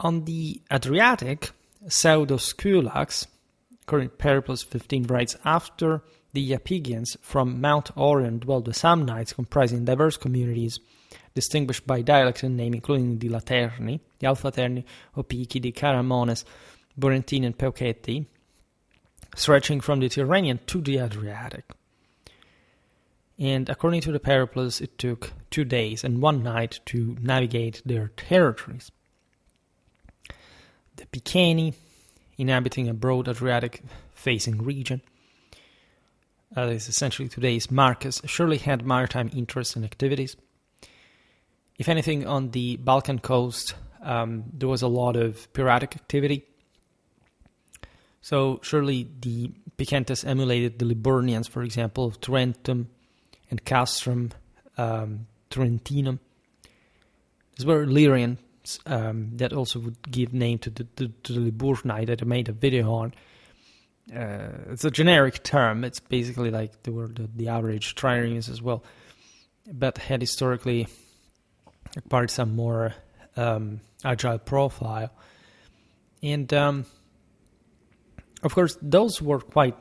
On the Adriatic, Pseudo-Scylax, according to Periplus 15, writes, after the Iapygians from Mount Orion dwelled the Samnites, comprising diverse communities distinguished by dialect and name, including the Laterni, the Alfaterni, Opichi, the Caramones, Borentini, and Peuceti, stretching from the Tyrrhenian to the Adriatic. And according to the Periplus, it took 2 days and 1 night to navigate their territories. The Piceni, inhabiting a broad Adriatic-facing region, that is essentially today's Marcus, surely had maritime interests and activities. If anything, on the Balkan coast, there was a lot of piratic activity. So surely the Picentes emulated the Liburnians, for example, of Tarentum and Castrum, Tarentinum. These were Illyrians that also would give name to the Liburni that I made a video on. It's a generic term. It's basically like they were the average triremes as well, but had historically acquired some more agile profile. And of course, those were quite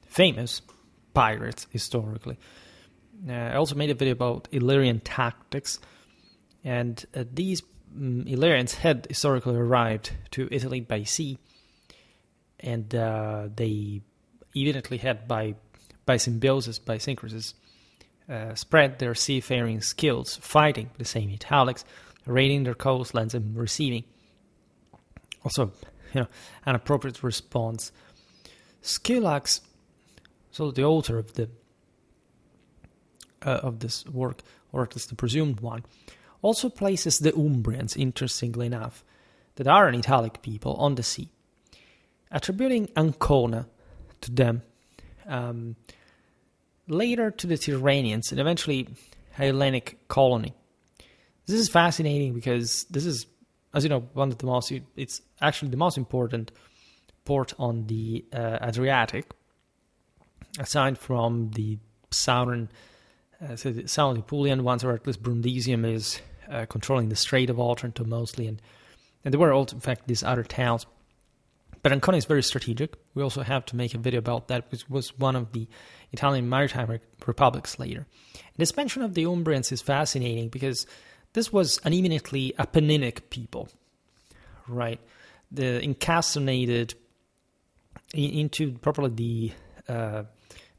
famous pirates historically. I also made a video about Illyrian tactics, and these Illyrians had historically arrived to Italy by sea, and they evidently had by symbiosis, by syncresis, spread their seafaring skills, fighting the same Italics, raiding their coastlands and receiving also, an appropriate response. Scylax, so the author of this work, or at least the presumed one, also places the Umbrians, interestingly enough, that are an Italic people on the sea, attributing Ancona to them, later to the Tyrrhenians, and eventually a Hellenic colony. This is fascinating because this is, as you know, one of the most, it's actually the most important port on the Adriatic, aside from the southern, the Southern Apulian ones, or at least Brundisium is controlling the Strait of Otranto mostly, and there were also, in fact, these other towns. But Ancona is very strategic. We also have to make a video about that, which was one of the Italian maritime republics later. And this mention of the Umbrians is fascinating because this was an eminently Apenninic people, right? The incastinated into properly the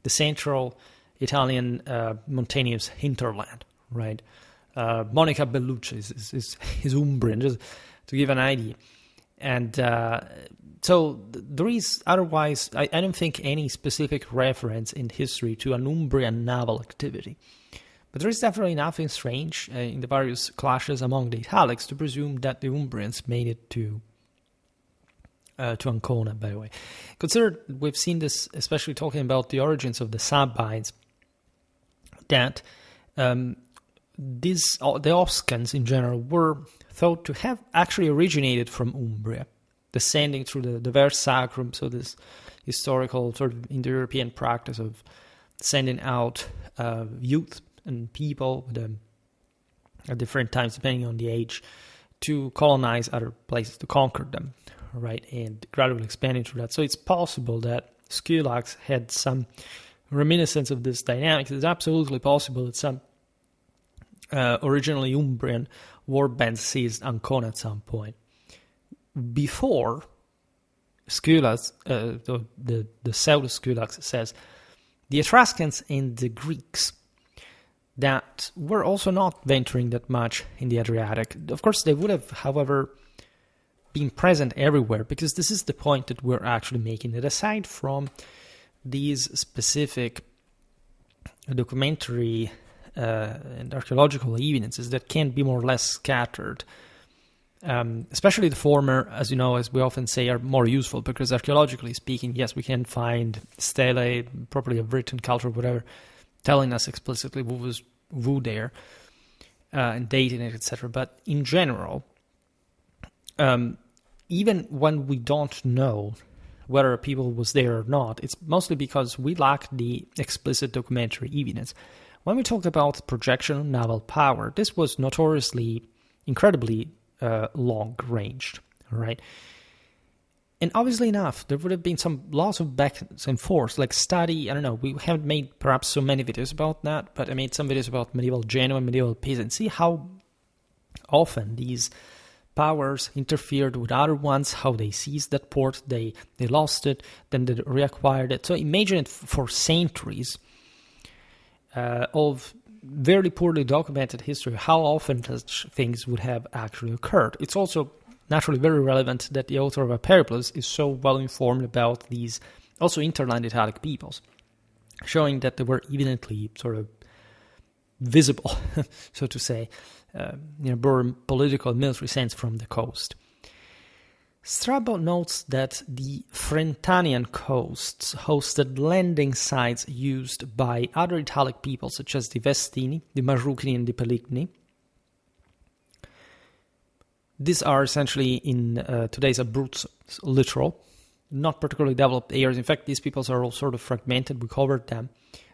central Italian mountainous hinterland, right? Monica Bellucci is Umbrian, just to give an idea. And so there is otherwise, I don't think, any specific reference in history to an Umbrian naval activity. But there is definitely nothing strange in the various clashes among the Italics to presume that the Umbrians made it to Ancona, by the way. Consider, we've seen this, especially talking about the origins of the Sabines, that the Oscans in general were thought to have actually originated from Umbria, descending through the Vers Sacrum, so this historical sort of Indo-European practice of sending out youth and people at different times, depending on the age, to colonize other places, to conquer them, right, and gradually expanding through that. So it's possible that Scylax had some reminiscence of this dynamic. It's absolutely possible that some originally Umbrian warbands seized Ancona at some point. Before Scylax, the Pseudo-Scylax says, the Etruscans and the Greeks that were also not venturing that much in the Adriatic. Of course, they would have, however, been present everywhere, because this is the point that we're actually making, that aside from these specific documentary and archaeological evidences that can be more or less scattered Especially the former, as you know, as we often say, are more useful because archaeologically speaking, yes, we can find stelae, properly of written culture, whatever, telling us explicitly who there, and dating it, etc. But in general, even when we don't know whether a people was there or not, it's mostly because we lack the explicit documentary evidence. When we talked about projection of naval power, this was notoriously incredibly long-ranged, right? And obviously enough, there would have been some lots of back and forth, like study, I don't know, we haven't made perhaps so many videos about that, but I made some videos about medieval Genoa and medieval Pisa, and see how often these powers interfered with other ones, how they seized that port, they lost it, then they reacquired it. So imagine it for centuries of very poorly documented history, how often such things would have actually occurred. It's also naturally very relevant that the author of a Periplus is so well informed about these also interland Italic peoples, showing that they were evidently sort of visible, so to say, in political and military sense from the coast. Strabo notes that the Frentanian coasts hosted landing sites used by other Italic peoples such as the Vestini, the Marrucini, and the Peligni. These are essentially in today's Abruzzo littoral, not particularly developed areas. In fact, these peoples are all sort of fragmented. We covered them.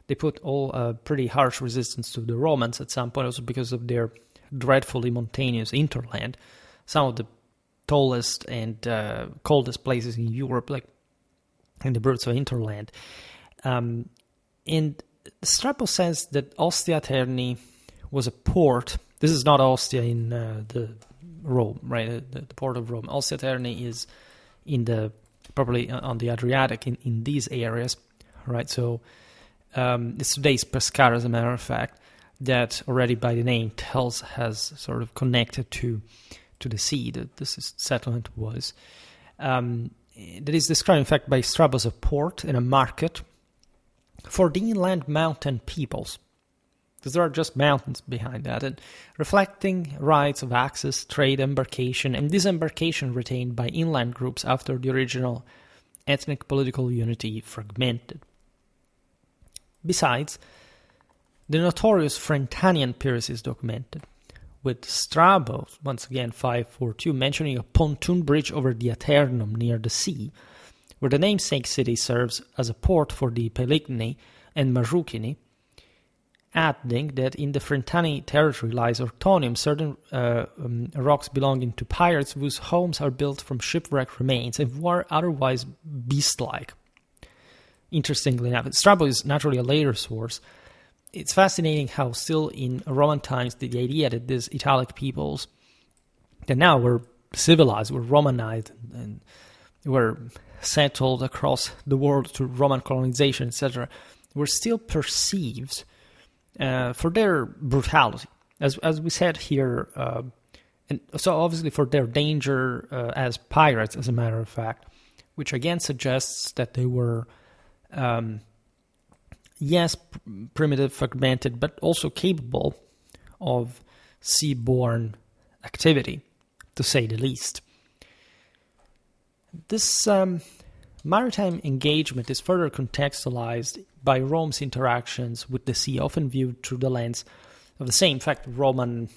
They put all pretty harsh resistance to the Romans at some point, also because of their dreadfully mountainous hinterland. Some of the tallest and coldest places in Europe, like in the Abruzzo hinterland. And Strabo says that Ostia Terni was a port. This is not Ostia in the Rome, right? The port of Rome. Ostia Terni is in the probably on the Adriatic in these areas, right? So it's today's Pescara, as a matter of fact, that already by the name tells has sort of connected to the sea that this settlement was. That is described, in fact, by Strabo as a port and a market for the inland mountain peoples, because there are just mountains behind that, and reflecting rights of access, trade, embarkation, and disembarkation retained by inland groups after the original ethnic political unity fragmented. Besides, the notorious Frentanian Pyrrhus is documented, with Strabo, once again 542, mentioning a pontoon bridge over the Aternum near the sea, where the namesake city serves as a port for the Peligni and Marrucini, adding that in the Frentani territory lies Ortonium, certain rocks belonging to pirates whose homes are built from shipwreck remains and were otherwise beast-like. Interestingly enough, Strabo is naturally a later source. It's fascinating how still in Roman times the idea that these Italic peoples that now were civilized, were Romanized, and were settled across the world through Roman colonization, etc., were still perceived for their brutality, as we said here, and so obviously for their danger as pirates, as a matter of fact, which again suggests that they were yes, primitive, fragmented, but also capable of seaborne activity, to say the least. This maritime engagement is further contextualized by Rome's interactions with the sea, often viewed through the lens of the same, in fact, Roman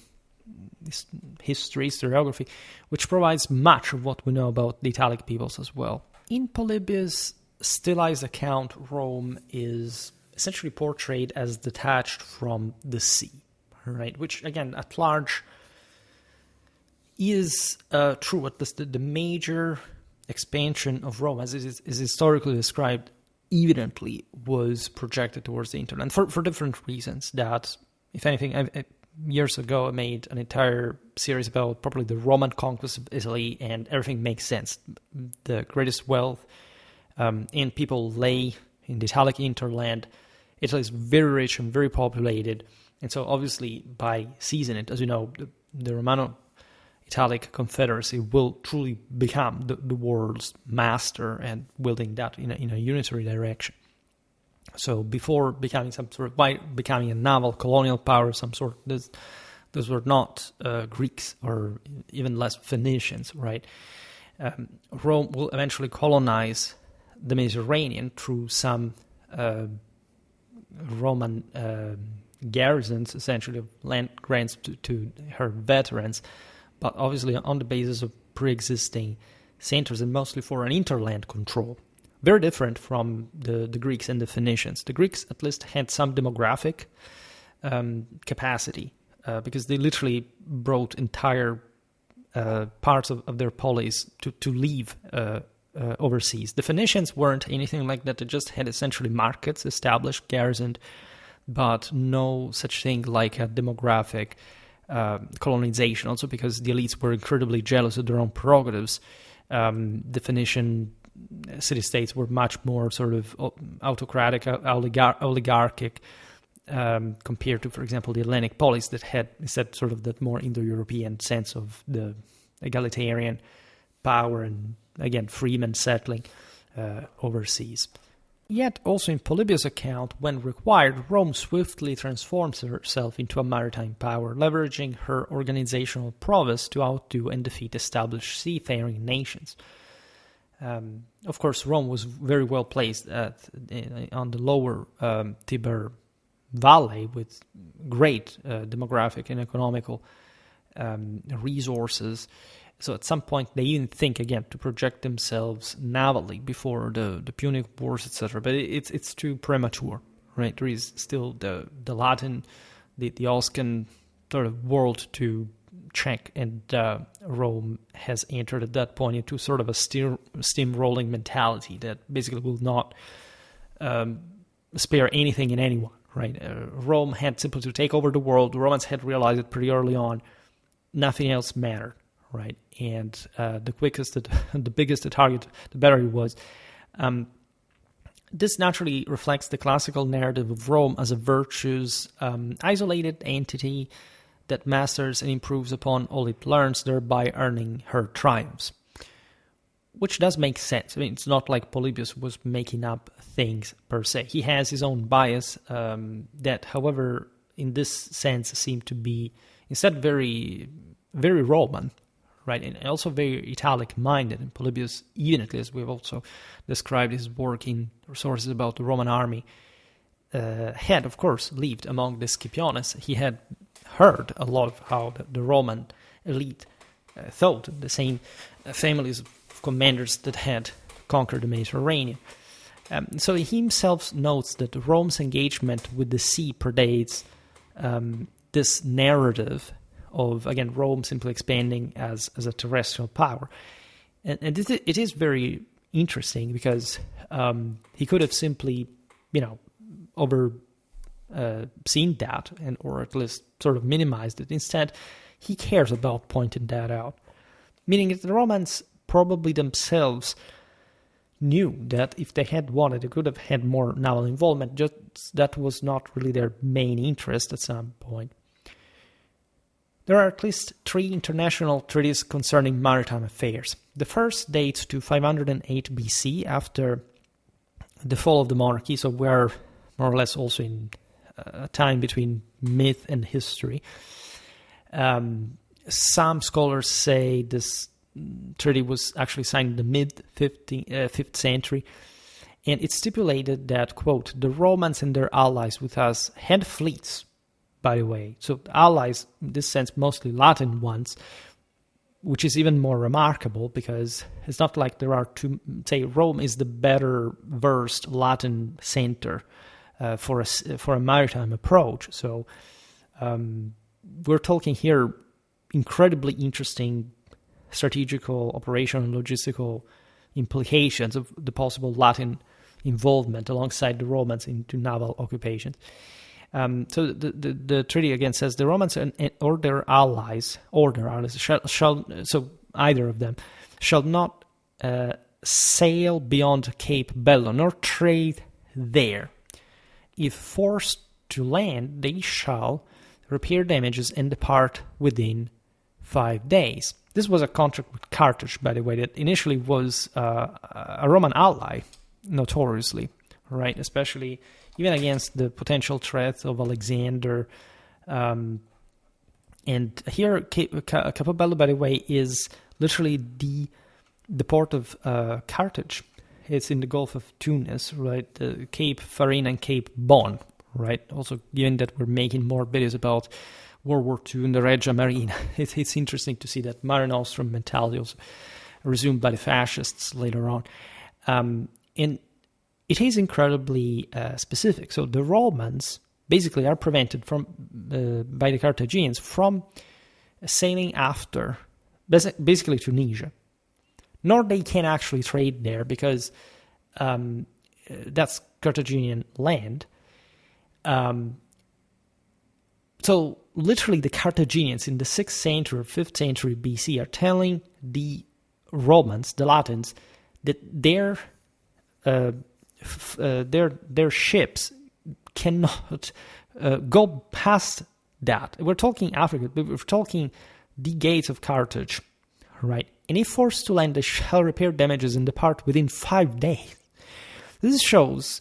history, historiography, which provides much of what we know about the Italic peoples as well. In Polybius' stylized account, Rome is essentially portrayed as detached from the sea, right? Which, again, at large is true. At least the major expansion of Rome, as it is historically described, evidently was projected towards the hinterland for different reasons. That, if anything, years ago I made an entire series about probably the Roman conquest of Italy, and everything makes sense. The greatest wealth and people lay in the Italic hinterland. Italy is very rich and very populated, and so obviously by seizing it, as you know, the Romano-Italic Confederacy will truly become the world's master and wielding that in a unitary direction. So before becoming becoming a naval colonial power of some sort, Those were not Greeks or even less Phoenicians, right? Rome will eventually colonize the Mediterranean through some Roman garrisons, essentially, of land grants to her veterans, but obviously on the basis of pre-existing centers and mostly for an interland control. Very different from the Greeks and the Phoenicians. The Greeks at least had some demographic capacity because they literally brought entire parts of their polis to leave overseas. The Phoenicians weren't anything like that. They just had essentially markets established, garrisoned, but no such thing like a demographic colonization. Also because the elites were incredibly jealous of their own prerogatives. The Phoenician city-states were much more sort of autocratic, oligarchic, compared to, for example, the Hellenic polis that had instead sort of that more Indo-European sense of the egalitarian power and, again, freemen settling overseas. Yet, also in Polybius' account, when required, Rome swiftly transforms herself into a maritime power, leveraging her organizational prowess to outdo and defeat established seafaring nations. Of course, Rome was very well placed on the lower Tiber Valley with great demographic and economical resources. So at some point they even think again to project themselves navally before the Punic Wars, etc. But it's too premature, right? There is still the Latin, the Oscan sort of world to check, and Rome has entered at that point into sort of a steamrolling mentality that basically will not spare anything and anyone, right? Rome had simply to take over the world. The Romans had realized it pretty early on. Nothing else mattered, right? And the quickest, the biggest the target, the better it was. This naturally reflects the classical narrative of Rome as a virtuous, isolated entity that masters and improves upon all it learns, thereby earning her triumphs. Which does make sense. I mean, it's not like Polybius was making up things per se. He has his own bias that, however, in this sense seemed to be instead very, very Roman, right? And also very Italic-minded. And Polybius, even at least, we've also described his work in sources about the Roman army, had, of course, lived among the Scipiones. He had heard a lot of how the Roman elite thought, the same families of commanders that had conquered the Mediterranean. So he himself notes that Rome's engagement with the sea predates this narrative of, again, Rome simply expanding as a terrestrial power. And it is very interesting because he could have simply, seen that or at least sort of minimized it. Instead, he cares about pointing that out, meaning that the Romans probably themselves knew that if they had wanted, they could have had more naval involvement. Just that was not really their main interest at some point. There are at least 3 international treaties concerning maritime affairs. The first dates to 508 BC, after the fall of the monarchy, so we're more or less also in a time between myth and history. Some scholars say this treaty was actually signed in the mid-5th century, and it stipulated that, quote, the Romans and their allies with us had fleets, by the way. So allies, in this sense, mostly Latin ones, which is even more remarkable because it's not like there are two, say, Rome is the better versed Latin center for a maritime approach. So we're talking here incredibly interesting strategical, operational, logistical implications of the possible Latin involvement alongside the Romans into naval occupations. So the treaty again says the Romans or their allies shall so either of them shall not sail beyond Cape Bellon nor trade there. If forced to land, they shall repair damages and depart within 5 days. This was a contract with Carthage, by the way, that initially was a Roman ally, notoriously, right? Especially even against the potential threat of Alexander And here, Capobello, by the way, is literally the port of Carthage. It's in the Gulf of Tunis, right? Cape Farina and Cape Bon, right? Also, given that we're making more videos about World War II and the Regia Marina, it's interesting to see that Mare Nostrum mentality was resumed by the fascists later on. And it is incredibly specific. So the Romans basically are prevented from by the Carthaginians from sailing after basically Tunisia. Nor they can actually trade there because that's Carthaginian land. So literally the Carthaginians in the 6th century or 5th century BC are telling the Romans, the Latins, that their ships cannot go past that. We're talking Africa, but we're talking the gates of Carthage, right? And if forced to land, they shall repair damages and depart within 5 days. This shows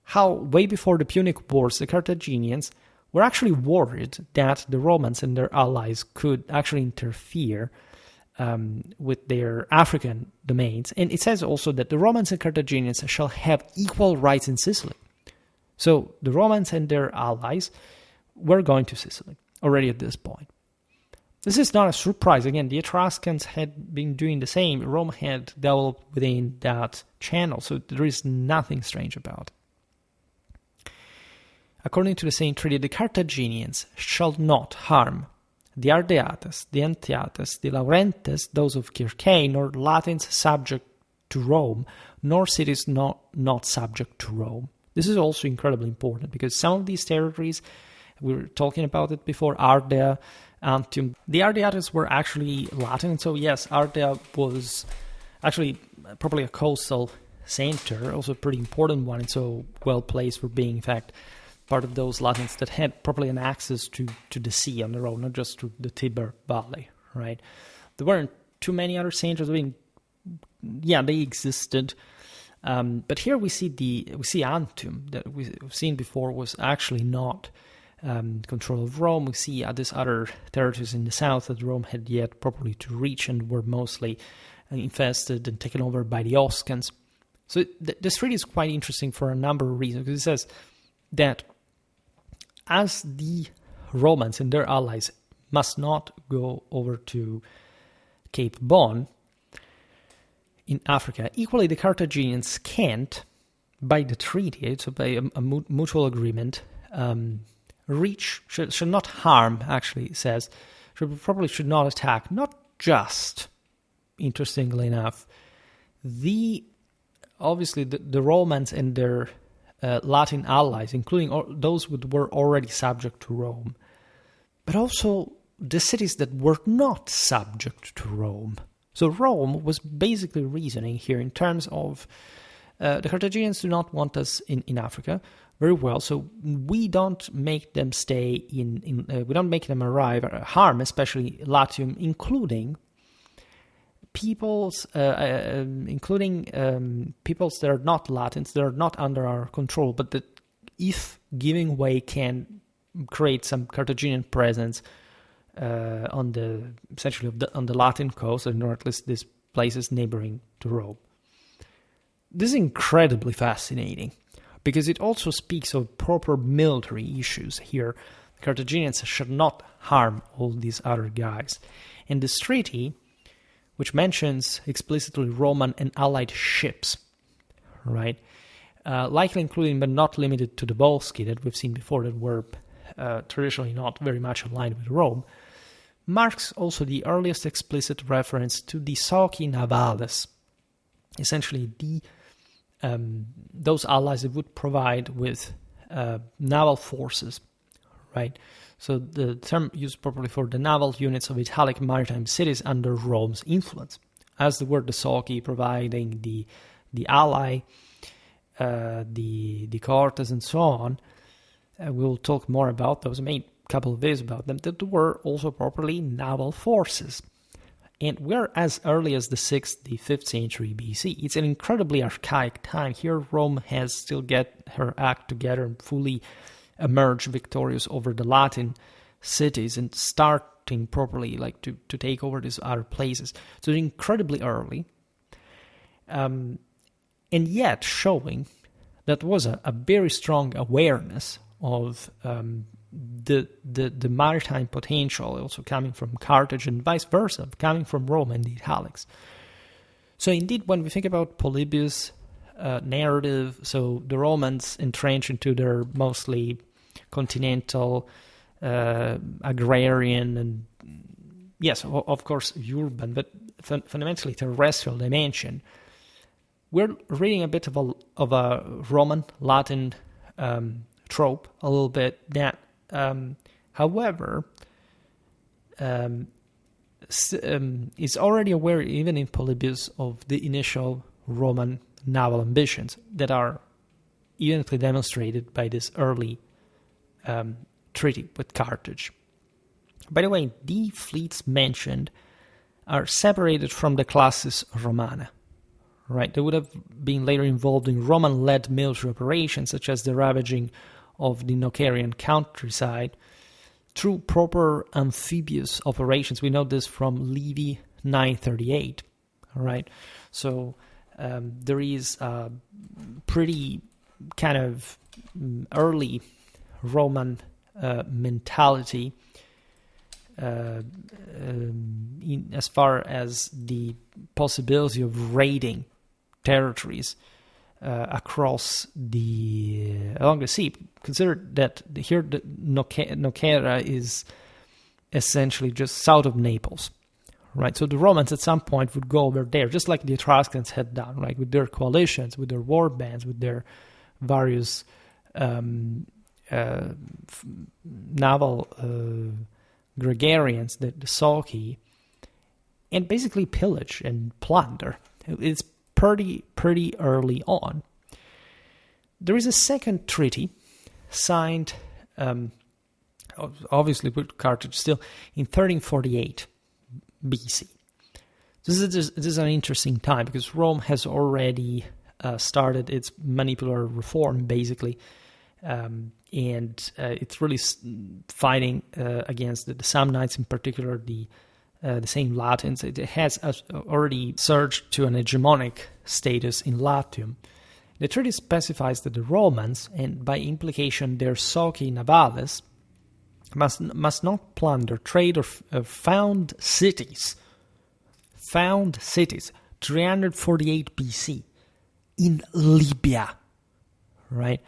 how, way before the Punic Wars, the Carthaginians were actually worried that the Romans and their allies could actually interfere with their African domains. And it says also that the Romans and Carthaginians shall have equal rights in Sicily. So the Romans and their allies were going to Sicily already at this point. This is not a surprise. Again, the Etruscans had been doing the same. Rome had developed within that channel, so there is nothing strange about it. According to the same treaty, the Carthaginians shall not harm the Ardeates, the Antiates, the Laurentes, those of Circae, nor Latins subject to Rome, nor cities not subject to Rome. This is also incredibly important because some of these territories, we were talking about it before, Ardea, Antium. The Ardeates were actually Latin, so yes, Ardea was actually probably a coastal center, also a pretty important one, and so well placed for being, in fact, part of those Latins that had probably an access to the sea on their own, not just to the Tiber Valley, right? There weren't too many other centers. I mean, yeah, they existed. But here we see Antium that we've seen before was actually not control of Rome. We see these other territories in the south that Rome had yet properly to reach and were mostly infested and taken over by the Oscans. So this treaty is quite interesting for a number of reasons, because it says that as the Romans and their allies must not go over to Cape Bon in Africa, equally the Carthaginians can't, by the treaty, so by a mutual agreement, should not harm, actually, it says, probably should not attack, not just, interestingly enough, obviously the Romans and their Latin allies, including those who were already subject to Rome, but also the cities that were not subject to Rome. So Rome was basically reasoning here in terms of the Carthaginians do not want us in Africa. Very well, so we don't make them stay we don't make them arrive or harm, especially Latium, including peoples, peoples that are not Latins, that are not under our control, but that, if giving way, can create some Carthaginian presence on the Latin coast, or at least these places neighboring to Rome. This is incredibly fascinating, because it also speaks of proper military issues here. The Carthaginians should not harm all these other guys. And this treaty, which mentions explicitly Roman and allied ships, right? Likely including but not limited to the Volsci that we've seen before, that were traditionally not very much aligned with Rome, marks also the earliest explicit reference to the Socii Navales, essentially those allies that would provide with naval forces, right? So the term used properly for the naval units of Italic maritime cities under Rome's influence, as the word the Socii providing the ally, the cohortes, and so on. We'll talk more about those. I made a couple of videos about them, that were also properly naval forces. And we're as early as the 6th, the 5th century BC. It's an incredibly archaic time. Here Rome has still get her act together and fully emerge victorious over the Latin cities and start starting properly, like to take over these other places. So incredibly early, and yet showing that was a very strong awareness of the maritime potential, also coming from Carthage and vice versa, coming from Rome and the Italics. So indeed, when we think about Polybius' narrative, so the Romans entrench into their mostly continental, agrarian, and yes, of course, urban, but fundamentally terrestrial dimension. We're reading a bit of a Roman Latin trope, a little bit, that, however, is already aware, even in Polybius, of the initial Roman naval ambitions that are evidently demonstrated by this early treaty with Carthage. By the way, the fleets mentioned are separated from the classis Romana. Right, they would have been later involved in Roman-led military operations, such as the ravaging of the Nocarian countryside, through proper amphibious operations. We know this from Livy 938. All right, so there is a pretty kind of early Roman mentality as far as the possibility of raiding territories along the sea. Consider that here the Nocera is essentially just south of Naples, right? So the Romans at some point would go over there, just like the Etruscans had done, right? With their coalitions, with their war bands, with their various naval gregarians, the Volsci, and basically pillage and plunder. It's pretty early on. There is a second treaty signed, obviously with Carthage still, in 1348 BC. This is an interesting time because Rome has already started its manipular reform, basically, and it's really fighting against the Samnites, in particular the same Latins. It has already surged to an hegemonic status in Latium. The treaty specifies that the Romans, and by implication their soci navales, must not plunder, trade, or found cities. Found cities, 348 BC, in Libya, right?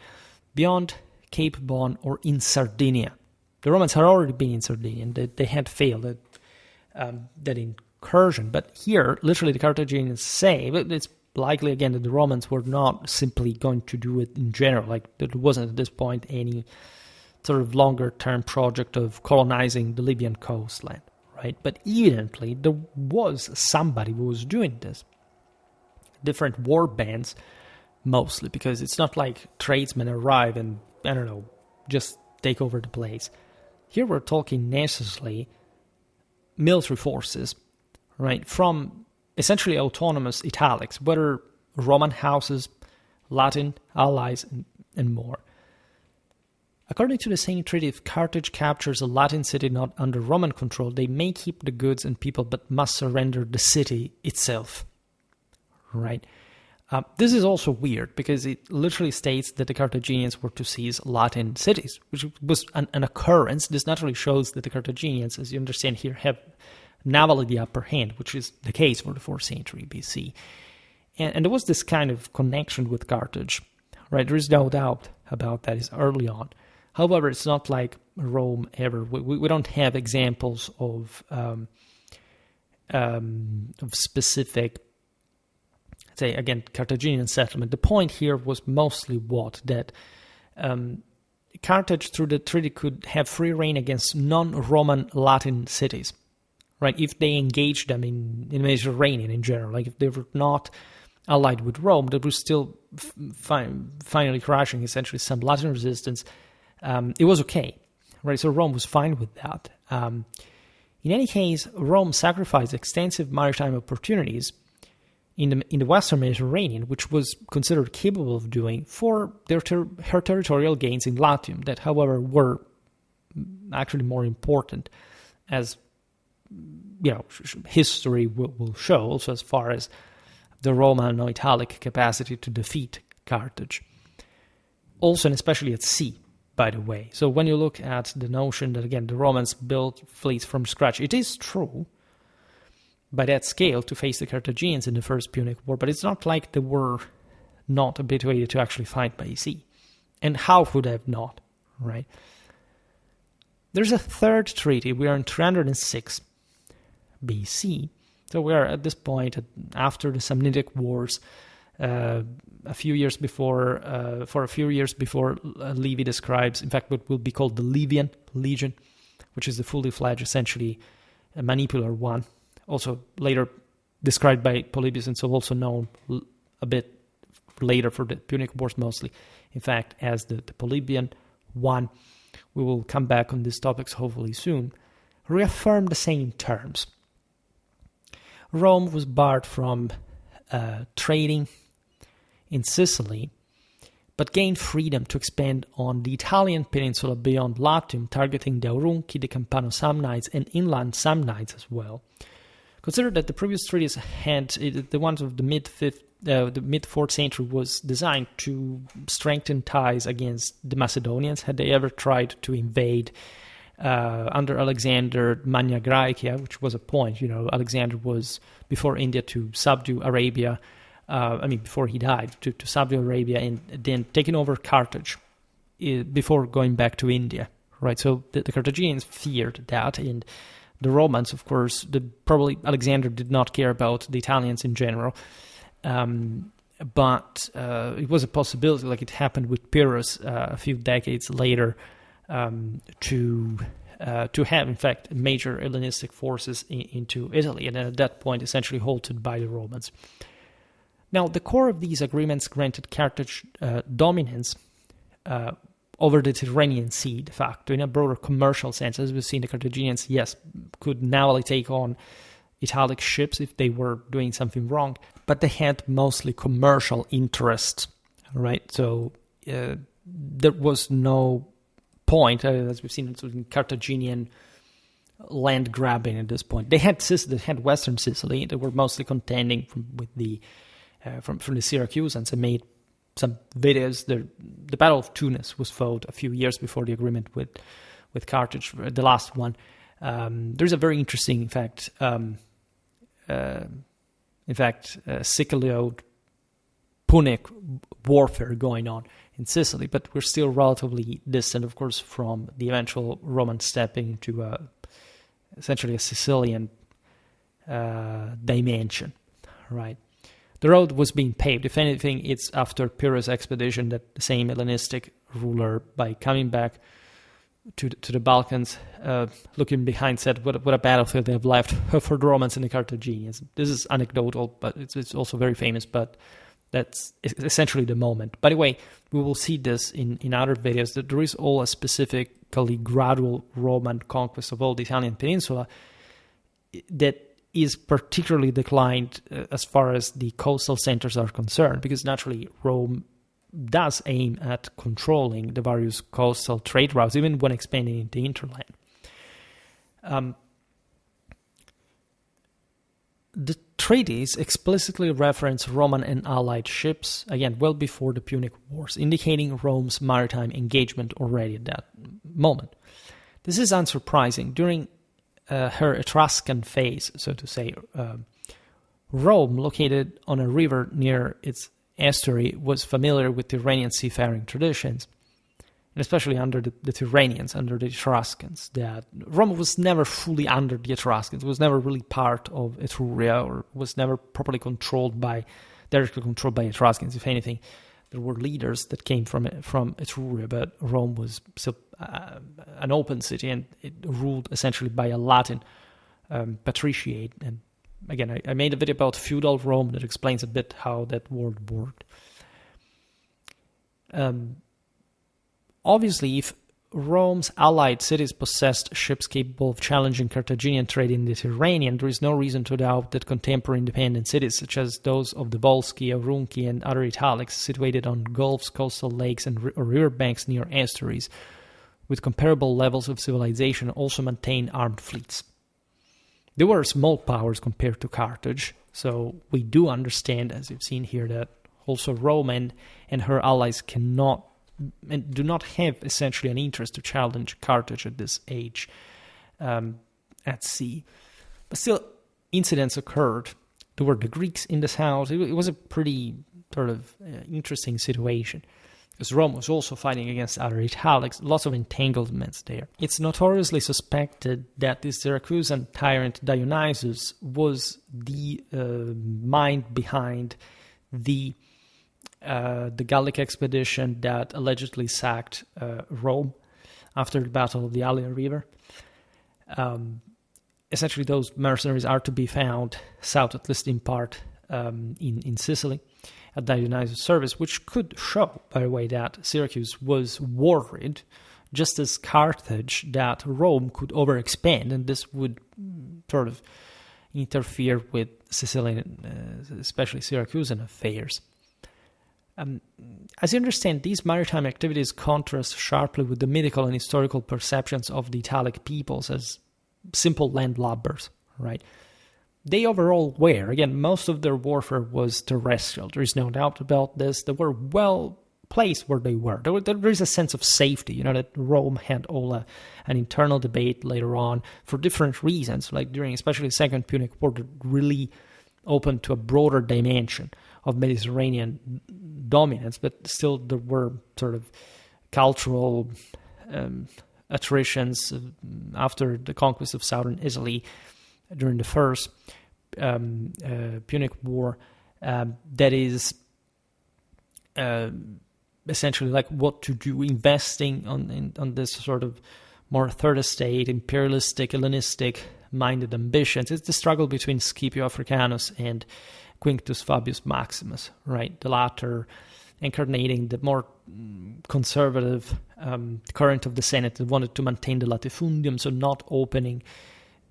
Beyond Cape Bon or in Sardinia. The Romans had already been in Sardinia, and they had failed at that incursion. But here, literally, the Carthaginians say, but it's likely, again, that the Romans were not simply going to do it in general. Like, there wasn't at this point any sort of longer-term project of colonizing the Libyan coastline, right? But evidently, there was somebody who was doing this. Different war bands, mostly, because it's not like tradesmen arrive and, I don't know, just take over the place. Here we're talking necessarily military forces, right, from essentially autonomous Italics, whether Roman houses, Latin allies, and more. According to the same treaty, if Carthage captures a Latin city not under Roman control, they may keep the goods and people, but must surrender the city itself, right? This is also weird because it literally states that the Carthaginians were to seize Latin cities, which was an occurrence. This naturally shows that the Carthaginians, as you understand here, have navally the upper hand, which is the case for the 4th century BC. And there was this kind of connection with Carthage, right? There is no doubt about that. It's early on. However, it's not like Rome ever. We don't have examples of specific, say, again, Carthaginian settlement. The point here was mostly that Carthage, through the treaty, could have free reign against non-Roman Latin cities, right? If they engaged them in Mediterranean in general, like if they were not allied with Rome, they were still finally crushing essentially some Latin resistance. It was okay, right? So Rome was fine with that. In any case, Rome sacrificed extensive maritime opportunities in the Western Mediterranean, which was considered capable of doing, for her territorial gains in Latium, that, however, were actually more important, as history will show, also as far as the Roman or Italic capacity to defeat Carthage. Also, and especially at sea, by the way. So when you look at the notion that, again, the Romans built fleets from scratch, it is true by that scale to face the Carthaginians in the First Punic War, but it's not like they were not habituated to actually fight by sea. And how would they have not, right? There's a third treaty. We are in 306 BC. So we are at this point after the Samnitic Wars, for a few years before Livy describes, in fact, what will be called the Livian Legion, which is the fully fledged, essentially a manipular one, also later described by Polybius, and so also known a bit later for the Punic Wars mostly, in fact, as the Polybian one. We will come back on these topics hopefully soon. Reaffirm the same terms. Rome was barred from trading in Sicily, but gained freedom to expand on the Italian peninsula beyond Latium, targeting the Aurunci, the Campano Samnites, and inland Samnites as well. Consider that the previous treaties had, the ones of the mid-4th century, was designed to strengthen ties against the Macedonians. Had they ever tried to invade under Alexander Magna Graecia, which was a point, Alexander was before India to subdue Arabia, before he died, to subdue Arabia and then taking over Carthage before going back to India, right? So the Carthaginians feared that, and the Romans, of course, probably Alexander did not care about the Italians in general, but it was a possibility, like it happened with Pyrrhus a few decades later, to have, in fact, major Hellenistic forces into Italy, and at that point essentially halted by the Romans. Now, the core of these agreements granted Carthage dominance over the Tyrrhenian Sea, de facto, in a broader commercial sense. As we've seen, the Carthaginians, yes, could navally take on Italic ships if they were doing something wrong, but they had mostly commercial interests, right? So there was no point, as we've seen in Carthaginian land grabbing at this point. They had Sicily, they had Western Sicily. They were mostly contending from the Syracusans and made some videos. The Battle of Tunis was fought a few years before the agreement with Carthage, the last one. There's a very interesting, in fact, Sicilio-Punic warfare going on in Sicily, but we're still relatively distant, of course, from the eventual Roman stepping into essentially a Sicilian dimension, right? The road was being paved. If anything, it's after Pyrrhus' expedition that the same Hellenistic ruler, by coming back to the Balkans, looking behind, said, what a battlefield they have left for the Romans and the Carthaginians. This is anecdotal, but it's also very famous, but that's essentially the moment. By the way, we will see this in other videos, that there is all a specifically gradual Roman conquest of all the Italian peninsula that is particularly declined as far as the coastal centers are concerned, because naturally Rome does aim at controlling the various coastal trade routes, even when expanding into hinterland. The treaties explicitly reference Roman and allied ships, again, well before the Punic Wars, indicating Rome's maritime engagement already at that moment. This is unsurprising. During her Etruscan phase, so to say, Rome, located on a river near its estuary, was familiar with Tyrrhenian seafaring traditions, and especially under the Tyrrhenians, under the Etruscans. That Rome was never fully under the Etruscans. It was never really part of Etruria, or was never properly directly controlled by Etruscans. If anything, there were leaders that came from Etruria, but Rome was still an open city, and it ruled essentially by a Latin patriciate. And again, I made a video about feudal Rome that explains a bit how that world worked. Obviously, if Rome's allied cities possessed ships capable of challenging Carthaginian trade in the Tyrrhenian, there is no reason to doubt that contemporary independent cities, such as those of the Volsci, Aurunci, and other Italics, situated on gulfs, coastal lakes, and river banks near estuaries, with comparable levels of civilization, also maintain armed fleets. They were small powers compared to Carthage, so we do understand, as you've seen here, that also Rome and her allies cannot and do not have essentially an interest to challenge Carthage at this age at sea. But still, incidents occurred. There were the Greeks in the south. It was a pretty sort of interesting situation, because Rome was also fighting against other Italics, lots of entanglements there. It's notoriously suspected that this Syracusan tyrant Dionysus was the mind behind the Gallic expedition that allegedly sacked Rome after the Battle of the Allia River. Essentially, those mercenaries are to be found south, at least in part, in Sicily, at Dionysus' service, which could show, by the way, that Syracuse was worried, just as Carthage, that Rome could overexpand, and this would sort of interfere with Sicilian, especially Syracusan affairs. As you understand, these maritime activities contrast sharply with the mythical and historical perceptions of the Italic peoples as simple landlubbers, right? They overall were, again, most of their warfare was terrestrial. There is no doubt about this. They were well placed where they were. There is a sense of safety, that Rome had all an internal debate later on for different reasons, like during especially the Second Punic War, that really opened to a broader dimension of Mediterranean dominance, but still there were sort of cultural attritions after the conquest of southern Italy during the First Punic War. That is essentially like what to do, investing on this sort of more third estate, imperialistic, Hellenistic-minded ambitions. It's the struggle between Scipio Africanus and Quintus Fabius Maximus, right? The latter incarnating the more conservative current of the Senate that wanted to maintain the latifundium, so not opening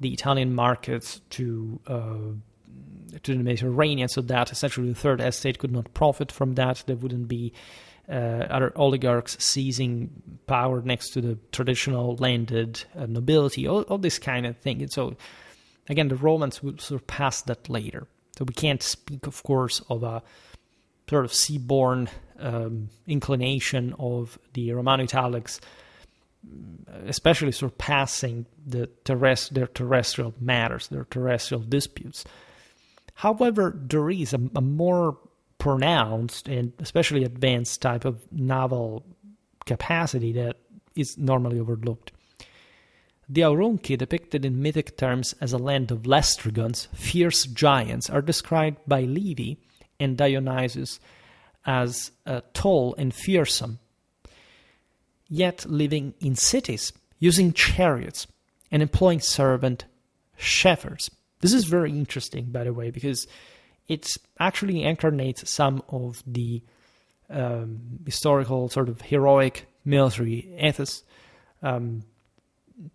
the Italian markets to the Mediterranean, so that essentially the third estate could not profit from that. There wouldn't be other oligarchs seizing power next to the traditional landed nobility, all this kind of thing. And so, again, the Romans would surpass that later. So we can't speak, of course, of a sort of seaborne inclination of the Romano-Italics, especially surpassing their terrestrial matters, their terrestrial disputes. However, there is a more pronounced and especially advanced type of naval capacity that is normally overlooked. The Aurunci, depicted in mythic terms as a land of Lestrigons, fierce giants, are described by Livy and Dionysius as tall and fearsome, yet living in cities, using chariots, and employing servant shepherds. This is very interesting, by the way, because it actually incarnates some of the historical sort of heroic military ethos.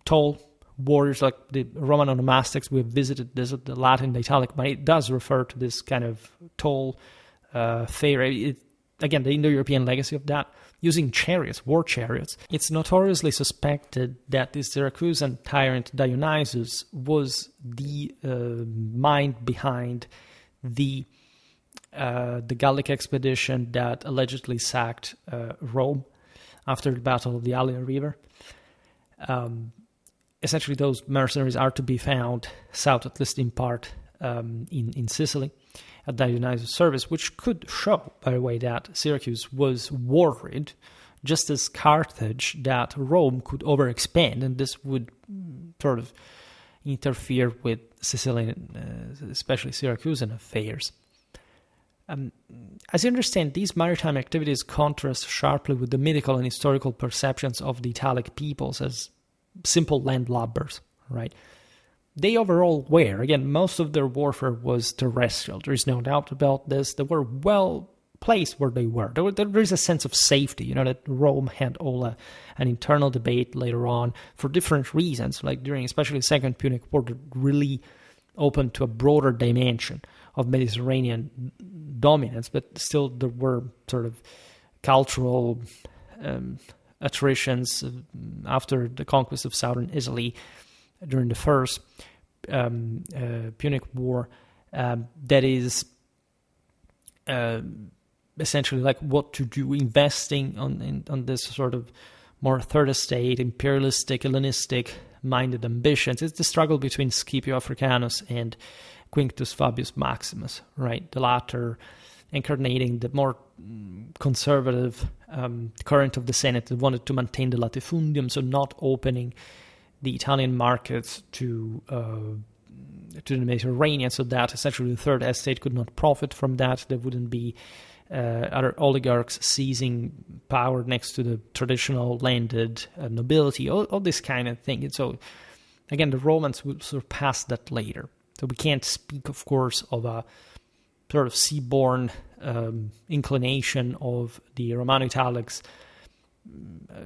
Tall warriors, like the Roman onomastics, we've visited this, the Latin, the Italic, but it does refer to this kind of tall, fair, again, the Indo-European legacy of that, using chariots, war chariots. It's notoriously suspected that this Syracusan tyrant Dionysus was the mind behind the Gallic expedition that allegedly sacked Rome after the Battle of the Allia River. Essentially, those mercenaries are to be found south, at least in part, in Sicily, at Dionysus' service, which could show, by the way, that Syracuse was worried, just as Carthage, that Rome could overexpand, and this would sort of interfere with Sicilian, especially Syracusan affairs. As you understand, these maritime activities contrast sharply with the mythical and historical perceptions of the Italic peoples as simple landlubbers, right? They overall were, again, most of their warfare was terrestrial. There is no doubt about this. They were well placed where they were. There is a sense of safety, that Rome had all an internal debate later on for different reasons, like during especially the Second Punic War, that really opened to a broader dimension of Mediterranean dominance, but still there were sort of cultural attritions after the conquest of southern Italy during the First Punic War that is essentially like what to do, investing on this sort of more third estate, imperialistic, Hellenistic-minded ambitions. It's the struggle between Scipio Africanus and Quinctus Fabius Maximus, right? The latter incarnating the more conservative current of the Senate that wanted to maintain the latifundium, so not opening the Italian markets to the Mediterranean, so that essentially the third estate could not profit from that. There wouldn't be other oligarchs seizing power next to the traditional landed nobility, all this kind of thing. And so, again, the Romans would surpass that later. So we can't speak, of course, of a sort of seaborne inclination of the Romano-Italics,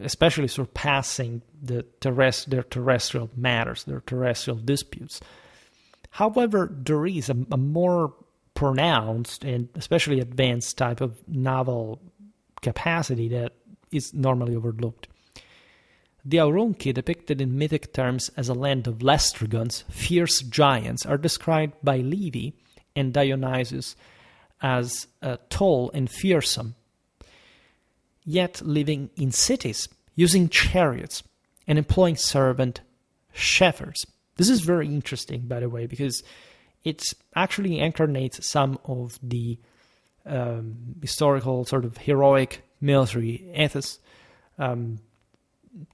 especially surpassing their terrestrial matters, their terrestrial disputes. However, there is a more pronounced and especially advanced type of naval capacity that is normally overlooked. The Aurunci, depicted in mythic terms as a land of Lestrigons, fierce giants, are described by Livy and Dionysius as tall and fearsome, yet living in cities, using chariots, and employing servant shepherds. This is very interesting, by the way, because it actually incarnates some of the historical sort of heroic military ethos.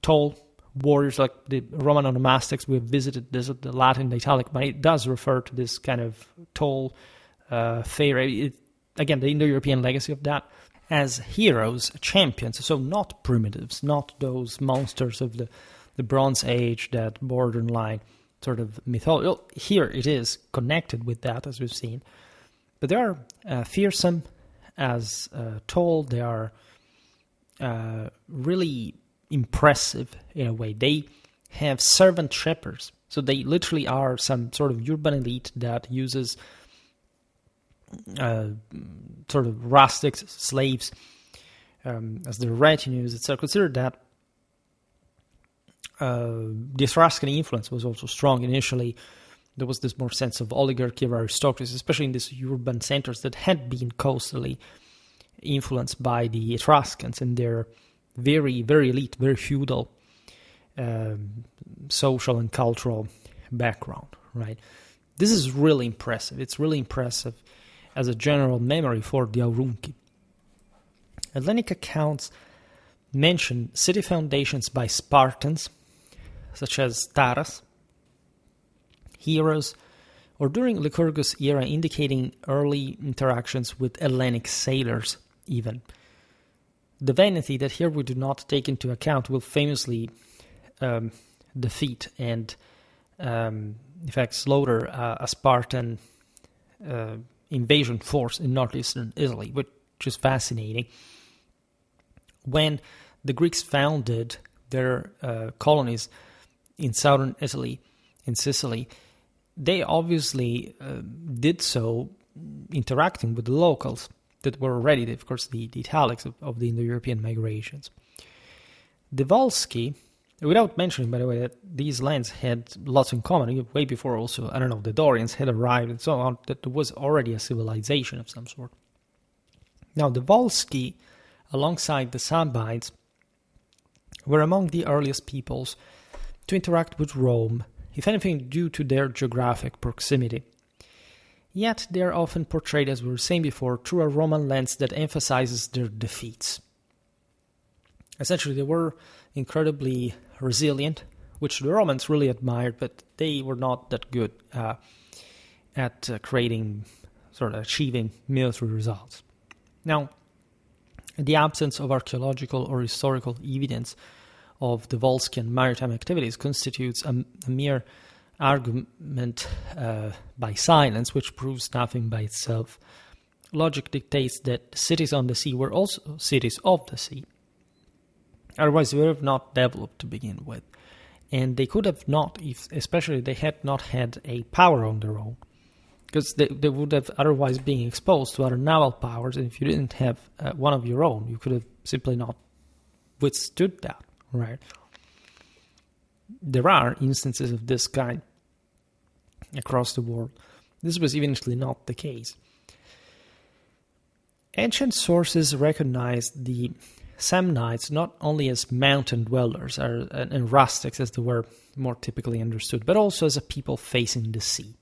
Tall warriors like the Roman onomastics, we have visited this at the Latin Italic, but it does refer to this kind of tall, fair, again, the Indo-European legacy of that, as heroes, champions, so not primitives, not those monsters of the Bronze Age that borderline sort of mythology. Well, here it is connected with that, as we've seen. But they are fearsome as tall. They are really impressive in a way. They have servant shepherds. So they literally are some sort of urban elite that uses sort of rustics, slaves, as their retinues, etc. Consider that the Etruscan influence was also strong initially. There was this more sense of oligarchy or aristocracy, especially in these urban centers that had been coastally influenced by the Etruscans and their very, very elite, very feudal social and cultural background, right? This is really impressive. It's really impressive as a general memory for the Aurunci. Hellenic accounts mention city foundations by Spartans, such as Taras, heroes, or during Lycurgus era, indicating early interactions with Hellenic sailors even. The vanity that here we do not take into account will famously defeat and, in fact, slaughter a Spartan invasion force in northeastern Italy, which is fascinating. When the Greeks founded their colonies in southern Italy, in Sicily, they obviously did so interacting with the locals that were already, of course, the Italics of the Indo-European migrations. The Volsci, without mentioning, by the way, that these lands had lots in common, way before also, the Dorians had arrived and so on, that there was already a civilization of some sort. Now, the Volsci, alongside the Sabines, were among the earliest peoples to interact with Rome, if anything due to their geographic proximity. Yet they are often portrayed, as we were saying before, through a Roman lens that emphasizes their defeats. Essentially, they were incredibly resilient, which the Romans really admired, but they were not that good at achieving military results. Now, the absence of archaeological or historical evidence of the Volscian maritime activities constitutes a mere argument by silence, which proves nothing by itself. Logic dictates that cities on the sea were also cities of the sea. Otherwise, they would have not developed to begin with. And they could have not, especially they had not had a power on their own, because they would have otherwise been exposed to other naval powers, and if you didn't have one of your own, you could have simply not withstood that, right? There are instances of this kind across the world. This was eventually not the case. Ancient sources recognized the Samnites not only as mountain dwellers and rustics, as they were more typically understood, but also as a people facing the sea.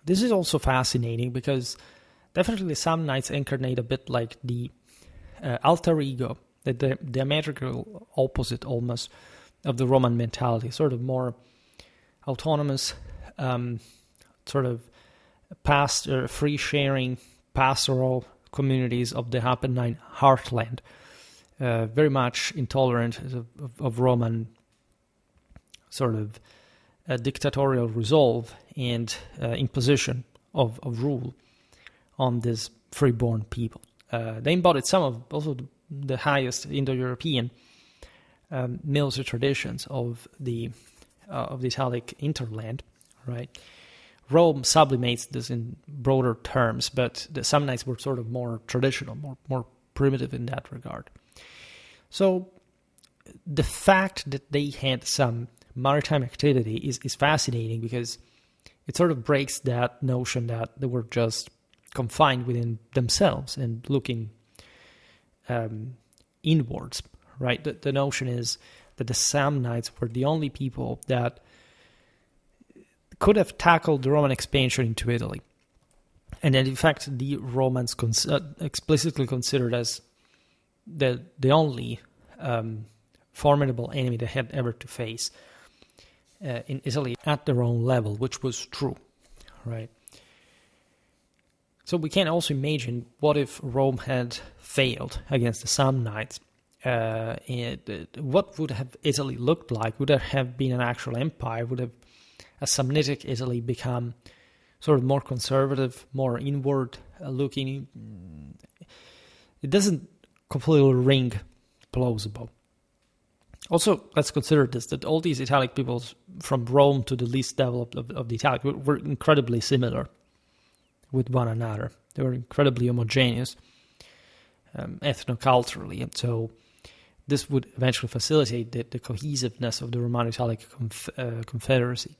This is also fascinating because definitely the Samnites incarnate a bit like the alter ego, the diametrical opposite almost of the Roman mentality, sort of more autonomous, sort of free-sharing, pastoral communities of the Apennine heartland, very much intolerant of Roman sort of dictatorial resolve and imposition of rule on this freeborn people. They embodied some of also the highest Indo-European military traditions of the Italic interland, right? Rome sublimates this in broader terms, but the Samnites were sort of more traditional, more primitive in that regard. So the fact that they had some maritime activity is fascinating because it sort of breaks that notion that they were just confined within themselves and looking inwards, right? The notion is that the Samnites were the only people that could have tackled the Roman expansion into Italy. And that, in fact, the Romans explicitly considered as the only formidable enemy they had ever to face in Italy at their own level, which was true, right? So we can also imagine what if Rome had failed against the Samnites. What would have Italy looked like? Would there have been an actual empire? Would have a Samnitic Italy become sort of more conservative, more inward looking? It doesn't completely ring plausible. Also, let's consider this, that all these Italic peoples from Rome to the least developed of the Italic were incredibly similar with one another. They were incredibly homogeneous ethnoculturally, and so this would eventually facilitate the cohesiveness of the Romano-Italic confederacy.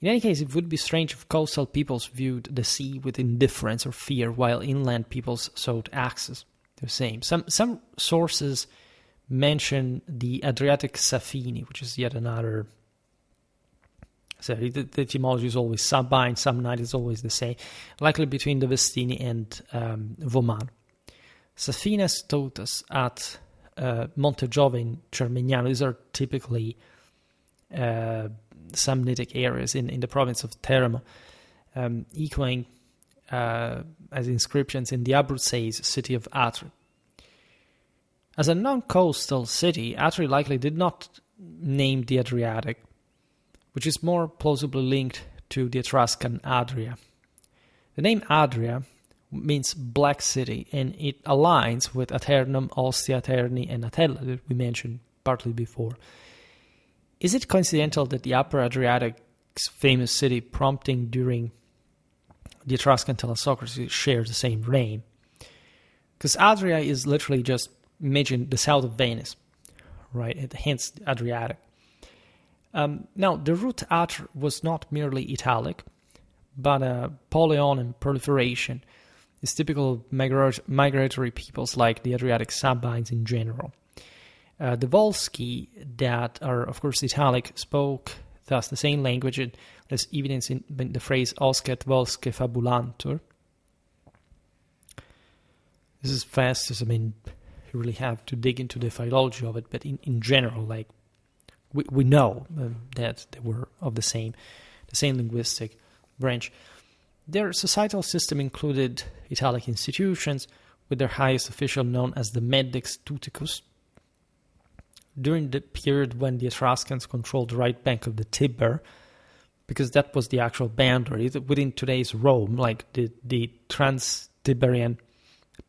In any case, it would be strange if coastal peoples viewed the sea with indifference or fear, while inland peoples sought access. The same. Some sources mention the Adriatic Safini, which is yet another. So the etymology is always Sabine, Samnite is always the same, likely between the Vestini and Vomano. Safines totus at Montegiove in Cermignano. These are typically Samnitic areas in the province of Teramo, echoing as inscriptions in the Abruzzese city of Atri. As a non-coastal city, Atri likely did not name the Adriatic, which is more plausibly linked to the Etruscan Adria. The name Adria means Black City, and it aligns with Aternum, Ostia, Terni, and Atella that we mentioned partly before. Is it coincidental that the Upper Adriatic's famous city prompting during the Etruscan thalassocracy shares the same name? Because Adria is literally just, imagine the south of Venice, right? Hence Adriatic. Now, the root Atr was not merely Italic, but poleon and proliferation is typical of migratory peoples like the Adriatic Sabines in general. The Volsci, that are, of course, Italic, spoke thus the same language as evidence in the phrase Oscat Volsce fabulantur. This is fast, I mean, you really have to dig into the philology of it, but in general, like, we know that they were of the same linguistic branch. Their societal system included Italic institutions, with their highest official known as the Medex Tuticus. During the period when the Etruscans controlled the right bank of the Tiber, because that was the actual boundary within today's Rome, like the Trans-Tiberian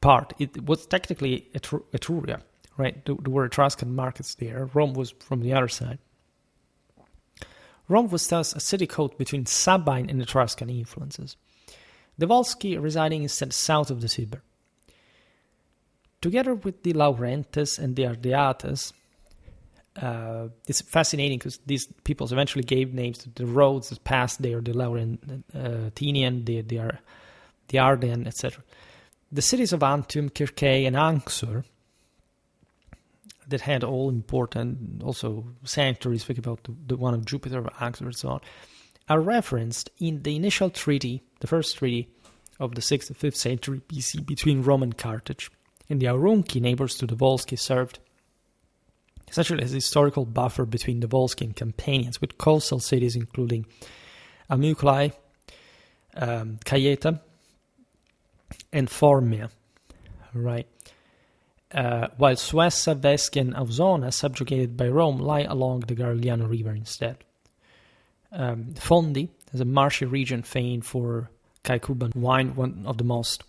part, it was technically Etruria, right? There were Etruscan markets there. Rome was from the other side. Rome was thus a city caught between Sabine and Etruscan influences. The Volsci residing instead south of the Tiber. Together with the Laurentes and the Ardeates, it's fascinating because these peoples eventually gave names to the roads that passed there, the Laurentinian, the Ardean, etc. The cities of Antium, Kirkei, and Anxur, that had all important also sanctuaries, think about the one of Jupiter, of Anxur, and so on, are referenced in the initial treaty, the first treaty of the 6th and 5th century BC between Rome and Carthage. And the Aurunci, neighbors to the Volsci, served essentially as a historical buffer between the Volsci and Campanians, with coastal cities including Amuculae, Caieta, and Formia, right? While Suessa, Vescia, and Ausona, subjugated by Rome, lie along the Garigliano River instead. Fondi is a marshy region famed for Caecuban wine, one of the most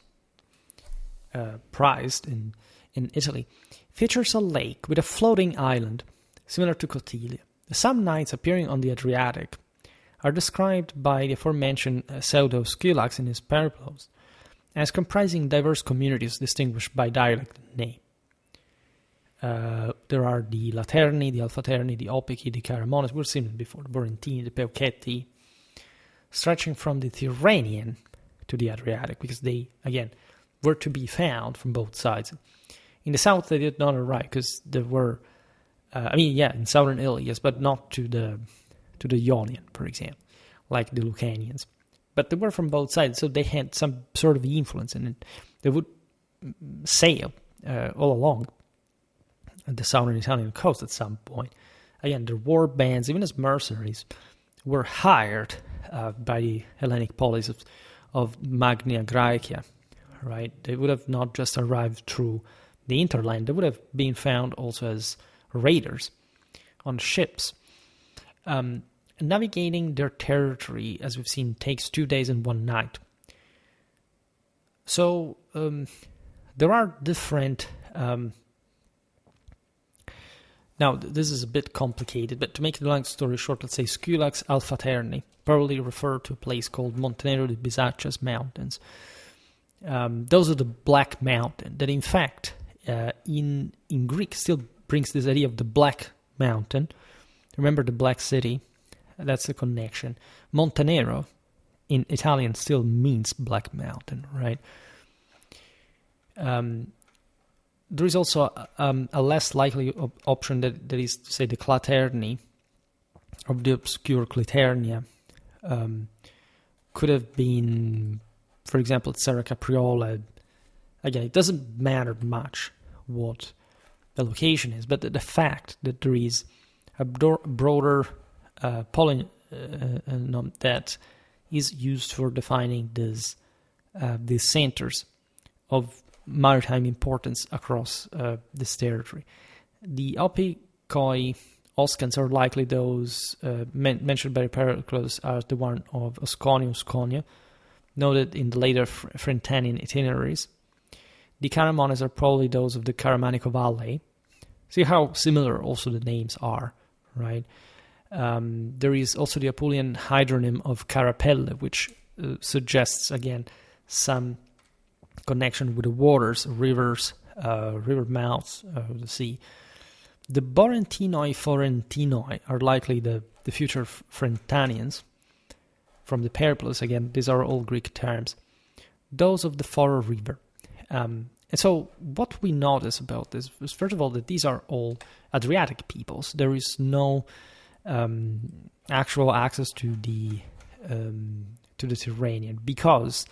prized in Italy, features a lake with a floating island, similar to Cotilia. The Samnites appearing on the Adriatic are described by the aforementioned Pseudo-Scylax in his Periplos as comprising diverse communities distinguished by dialect and name. There are the Laterni, the Alfaterni, the Opici, the Caramones, we've seen it before, the Borentini, the Peucetti, stretching from the Tyrrhenian to the Adriatic, because they, again, were to be found from both sides. In the south, they did not arrive, because there were, in southern Italy, yes, but not to the Ionian, for example, like the Lucanians. But they were from both sides, so they had some sort of influence, and they would sail all along the southern Italian coast at some point. Again, their war bands, even as mercenaries, were hired by the Hellenic polis of Magna Graecia, right? They would have not just arrived through the interland, they would have been found also as raiders on ships. Navigating their territory, as we've seen, takes 2 days and 1 night. So there are different... Now, this is a bit complicated, but to make the long story short, let's say Scylax Alfaterni probably refer to a place called Montenero di Bisaccia's Mountains. Those are the Black Mountain, that in fact, in Greek still brings this idea of the Black Mountain. Remember the Black City? That's the connection. Montenero in Italian still means Black Mountain, right? There is also a less likely option that is to say the Claterni of the obscure Cliternia could have been, for example, Serra Capriola. Again, it doesn't matter much what the location is, but the fact that there is a broader polynomial that is used for defining these centers of maritime importance across this territory. The Opicoi Oscans are likely those mentioned by Pericles as the one of Asconia, noted in the later Frentanian itineraries. The Caramones are probably those of the Caramanico Valley. See how similar also the names are, right? There is also the Apulian hydronym of Carapelle, which suggests, again, some connection with the waters, rivers, river mouths of the sea. The Borentinoi Forentinoi are likely the future Frentanians from the Periplos. Again, these are all Greek terms. Those of the Foro River. And so what we notice about this is, first of all, that these are all Adriatic peoples. There is no actual access to the Tyrrhenian, because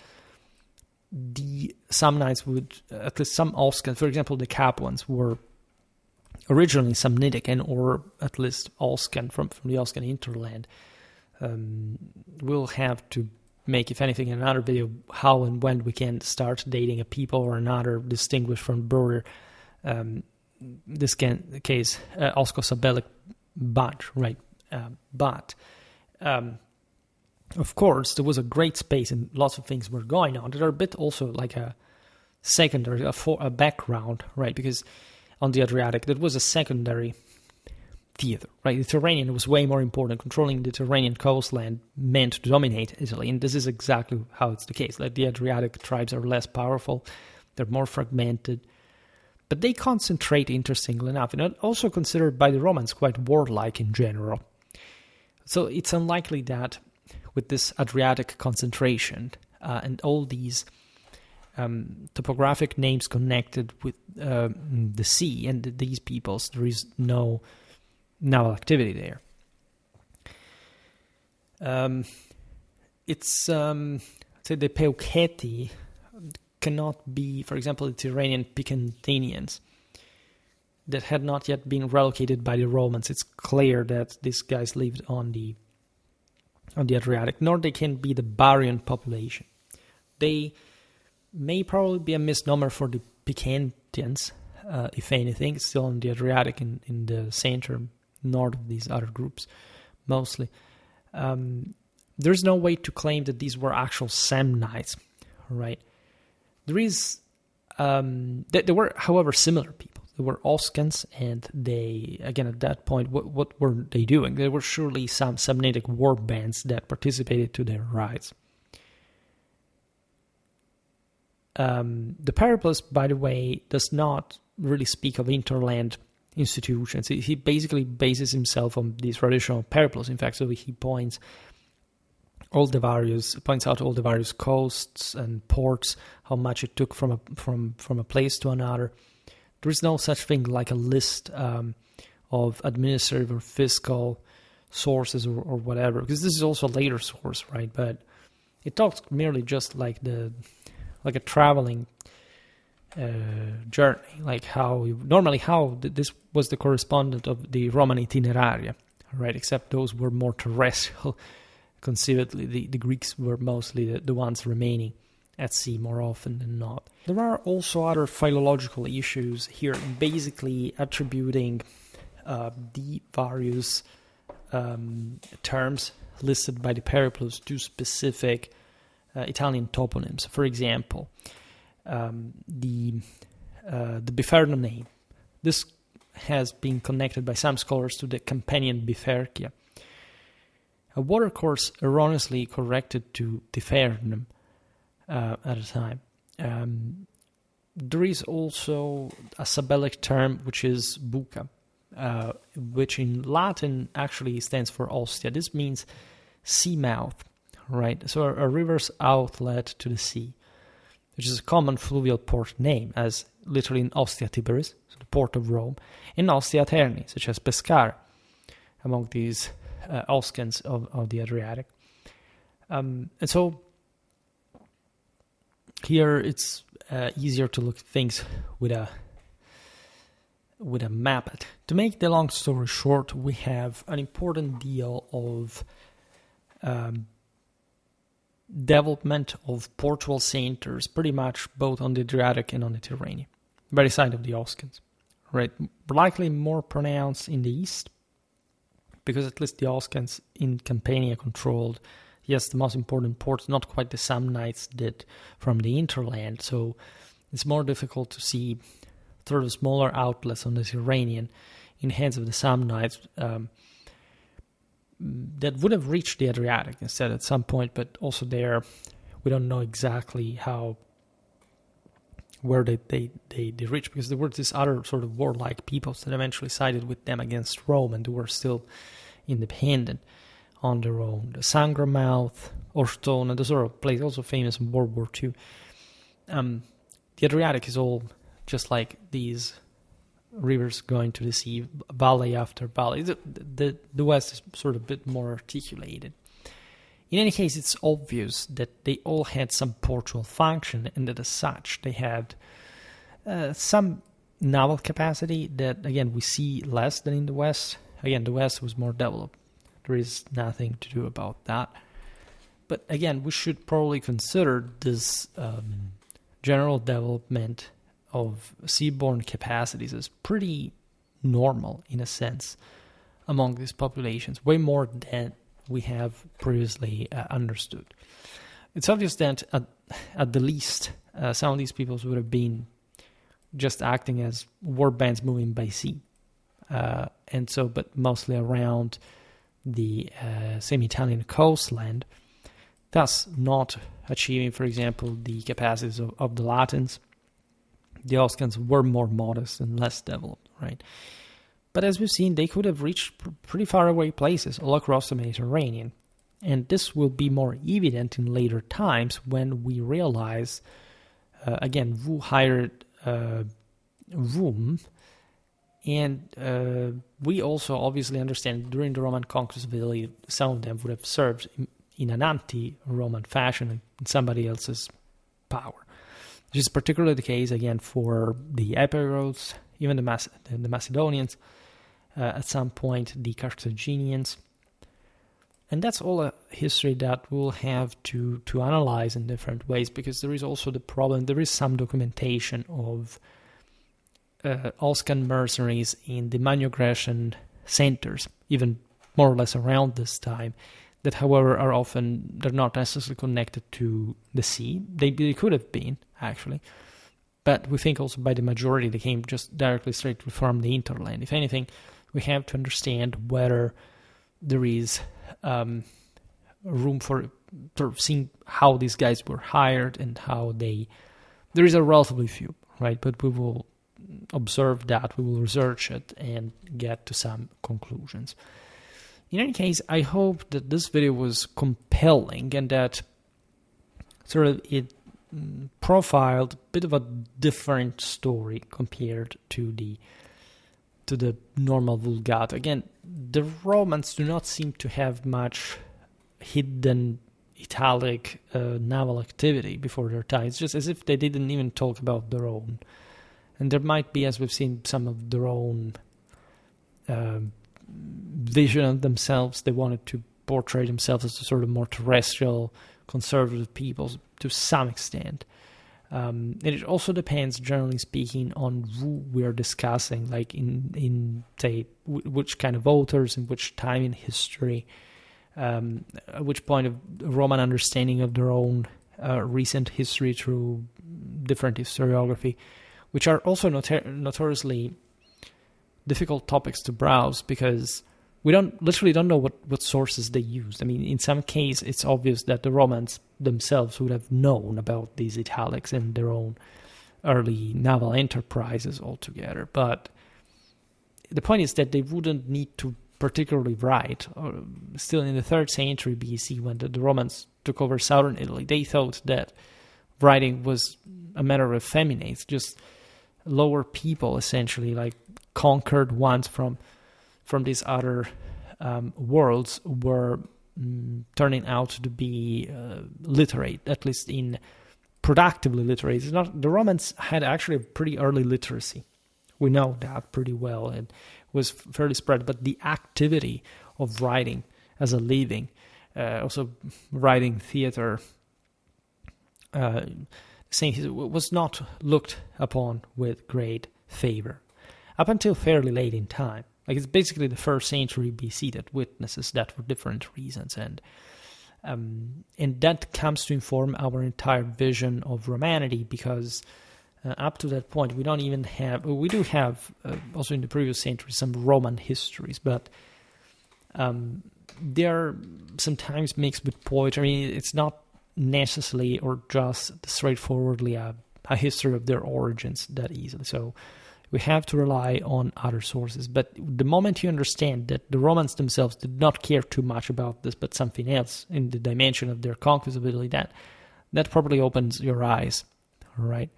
the Samnites would, at least some Oscans, for example, the Capuans, were originally Samnitic, and or at least Oscan from the Oscan hinterland. We'll have to make, if anything, in another video how and when we can start dating a people or another distinguished from broader, this case, Osco-Sabellic bunch, right? But of course, there was a great space and lots of things were going on. There are a bit also like a secondary, a background, right? Because on the Adriatic, there was a secondary theater, right? The Tyrrhenian was way more important. Controlling the Tyrrhenian coastland meant to dominate Italy, and this is exactly how it's the case. Like the Adriatic tribes are less powerful, they're more fragmented, but they concentrate, interestingly enough, and are also considered by the Romans quite warlike in general. So it's unlikely that with this Adriatic concentration and all these topographic names connected with the sea and these peoples, there is no naval activity there. Say the Peuceti cannot be, for example, the Tyrrhenian Picantinians that had not yet been relocated by the Romans. It's clear that these guys lived on the Adriatic, nor they can be the Barian population. They may probably be a misnomer for the Picantians, if anything, still on the Adriatic in the center, north of these other groups, mostly. There's no way to claim that these were actual Samnites, right? There were, however, similar people. There were Oscans, and they, again, at that point, what were they doing? There were surely some Samnitic war bands that participated to their rites. The Periplus, by the way, does not really speak of interland institutions. He basically bases himself on the traditional Periplus, in fact, so he points out all the various coasts and ports, how much it took from a place to another. There is no such thing like a list of administrative or fiscal sources or whatever, because this is also a later source, right? But it talks merely just like a traveling journey, like how this was the correspondent of the Roman itineraria, right? Except those were more terrestrial. Conceivably, the Greeks were mostly the ones remaining at sea more often than not. There are also other philological issues here, basically attributing the various terms listed by the Periplus to specific Italian toponyms. For example, the Biferno name. This has been connected by some scholars to the Campanian Bifercia, a watercourse erroneously corrected to Tifernum at a time. There is also a Sabellic term, which is buca, which in Latin actually stands for Ostia. This means sea mouth, right? So a river's outlet to the sea, which is a common fluvial port name, as literally in Ostia Tiberis, so the port of Rome, and Ostia Terni, such as Pescara, among these Oscans of the Adriatic. And so here it's easier to look at things with a map. To make the long story short, we have an important deal of development of portual centers, pretty much both on the Adriatic and on the Tyrrhenian, by the side of the Oscans, right? Likely more pronounced in the east, because at least the Oscans in Campania controlled, yes, the most important ports, not quite the Samnites did from the interland, so it's more difficult to see sort of smaller outlets on the Tyrrhenian in hands of the Samnites that would have reached the Adriatic instead at some point, but also there we don't know exactly where they reached, because there were these other sort of warlike peoples that eventually sided with them against Rome, and they were still independent on their own. The Sangra mouth, Orstone, those are places also famous in World War II. The Adriatic is all just like these rivers going to the sea, valley after valley. The West is sort of a bit more articulated. In any case, it's obvious that they all had some portual function, and that as such they had some naval capacity that, again, we see less than in the West. Again, the West was more developed. There is nothing to do about that. But again, we should probably consider this general development of seaborne capacities as pretty normal, in a sense, among these populations, way more than we have previously understood. It's obvious that at the least some of these peoples would have been just acting as war bands moving by sea, and so, but mostly around the semi-Italian coastland, thus not achieving, for example, the capacities of the Latins, the Oscans were more modest and less developed, right? But as we've seen, they could have reached pretty far away places all across the Mediterranean. And this will be more evident in later times when we realize, again, Wu hired Wum, and we also obviously understand during the Roman conquest of Italy, some of them would have served in an anti-Roman fashion in somebody else's power. This is particularly the case, again, for the Epirotes, even the Macedonians, at some point the Carthaginians. And that's all a history that we'll have to analyze in different ways, because there is also the problem, there is some documentation of Oscan mercenaries in the Magno-Grecian centers, even more or less around this time, that however they're not necessarily connected to the sea. They could have been, actually. But we think also by the majority they came just directly straight from the hinterland. If anything, we have to understand whether there is room for sort of seeing how these guys were hired and how there is a relatively few, right? But we will observe that, we will research it and get to some conclusions. In any case, I hope that this video was compelling and that sort of it profiled a bit of a different story compared to the normal Vulgata. Again, the Romans do not seem to have much hidden Italic naval activity before their time. It's just as if they didn't even talk about their own. And there might be, as we've seen, some of their own vision of themselves. They wanted to portray themselves as a sort of more terrestrial, conservative people to some extent. And it also depends, generally speaking, on who we're discussing, like in say, which kind of authors, in which time in history, at which point of Roman understanding of their own recent history through different historiography, which are also notoriously difficult topics to browse because we literally don't know what sources they used. I mean, in some case, it's obvious that the Romans themselves would have known about these italics and their own early naval enterprises altogether. But the point is that they wouldn't need to particularly write. Still in the 3rd century BC, when the Romans took over southern Italy, they thought that writing was a matter of effeminates, just lower people, essentially, like conquered ones from these other worlds were turning out to be literate, at least in productively literate. It's not, the Romans had actually a pretty early literacy. We know that pretty well, and was fairly spread. But the activity of writing as a living, also writing theater, was not looked upon with great favor up until fairly late in time. Like, it's basically the 1st century BC that witnesses that for different reasons, and that comes to inform our entire vision of Romanity, because up to that point we do have also in the previous century some Roman histories, but they're sometimes mixed with poetry. I mean, it's not necessarily or just straightforwardly a history of their origins that easily. So we have to rely on other sources. But the moment you understand that the Romans themselves did not care too much about this, but something else in the dimension of their conquest of Italy, that probably opens your eyes, all right?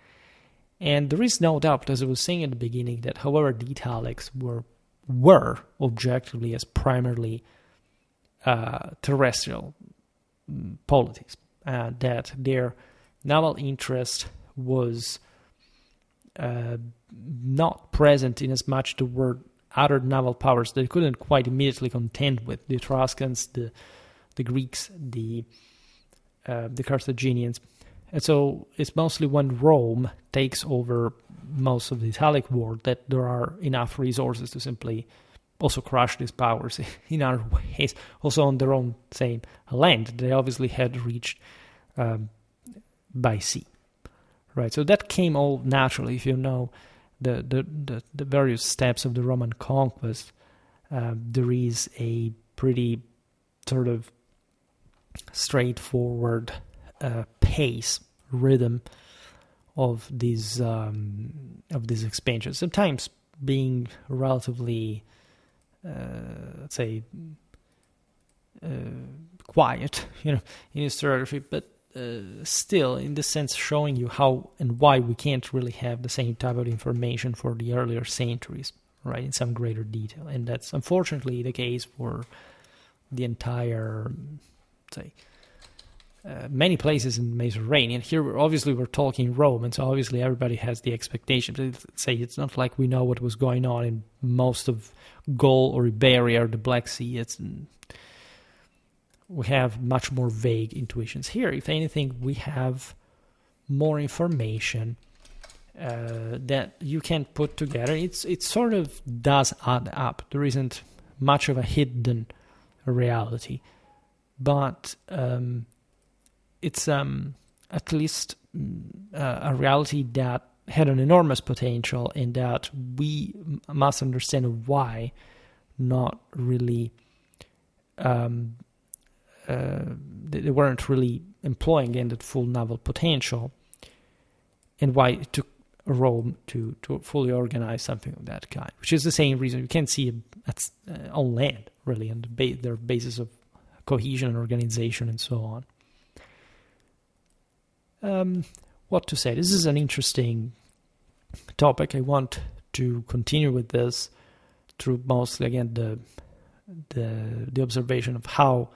And there is no doubt, as I was saying at the beginning, that however the Italics were objectively as primarily terrestrial polities, that their naval interest was not present in as much there were other naval powers that couldn't quite immediately contend with: the Etruscans, the Greeks, the Carthaginians. And so it's mostly when Rome takes over most of the Italic world that there are enough resources to simply also crush these powers in other ways, also on their own same land they obviously had reached by sea. Right, so that came all naturally. If you know the various steps of the Roman conquest, there is a pretty sort of straightforward pace, rhythm of these expansions. Sometimes being relatively, let's say, quiet, in historiography, but still, in this sense, showing you how and why we can't really have the same type of information for the earlier centuries, right, in some greater detail. And that's unfortunately the case for the entire, say, many places in the Mediterranean. Here, we're talking Rome, and so obviously everybody has the expectation. Say it's not like we know what was going on in most of Gaul or Iberia or the Black Sea. We have much more vague intuitions. Here, if anything, we have more information that you can put together. It sort of does add up. There isn't much of a hidden reality, but it's at least a reality that had an enormous potential, and that we must understand why not really they weren't really employing in that full naval potential, and why it took Rome to fully organize something of that kind, which is the same reason you can see it on land, really, on their basis of cohesion and organization and so on. What to say? This is an interesting topic. I want to continue with this through mostly, again, the observation of how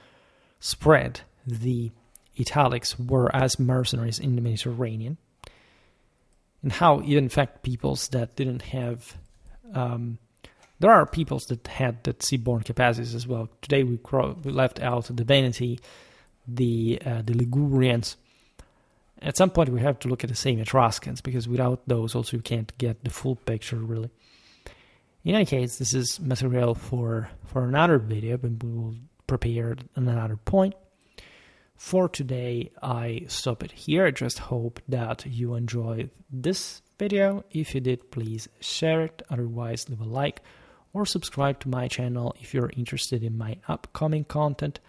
spread the Italics were as mercenaries in the Mediterranean, and how, in fact, peoples that didn't have there are peoples that had that seaborne capacities as well. Today we left out the Veneti, the Ligurians. At some point we have to look at the same Etruscans, because without those also you can't get the full picture, really. In any case, this is material for another video, but we will prepare another point. For today, I stop it here. I just hope that you enjoyed this video. If you did, please share it. Otherwise, leave a like or subscribe to my channel if you're interested in my upcoming content.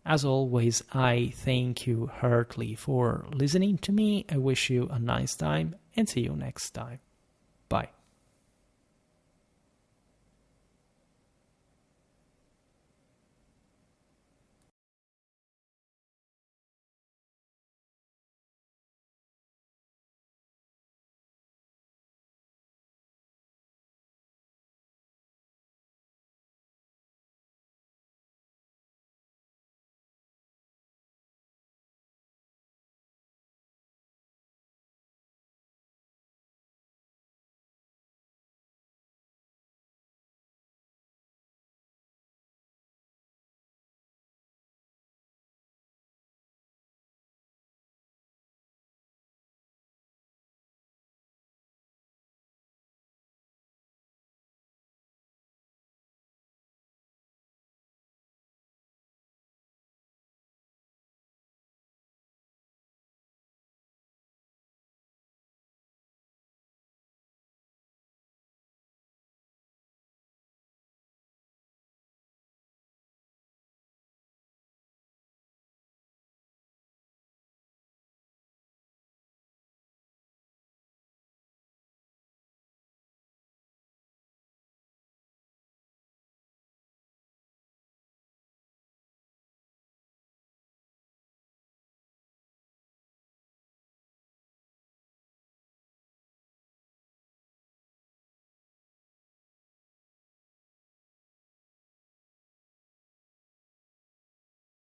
As always, I thank you heartily for listening to me. I wish you a nice time and see you next time. Bye.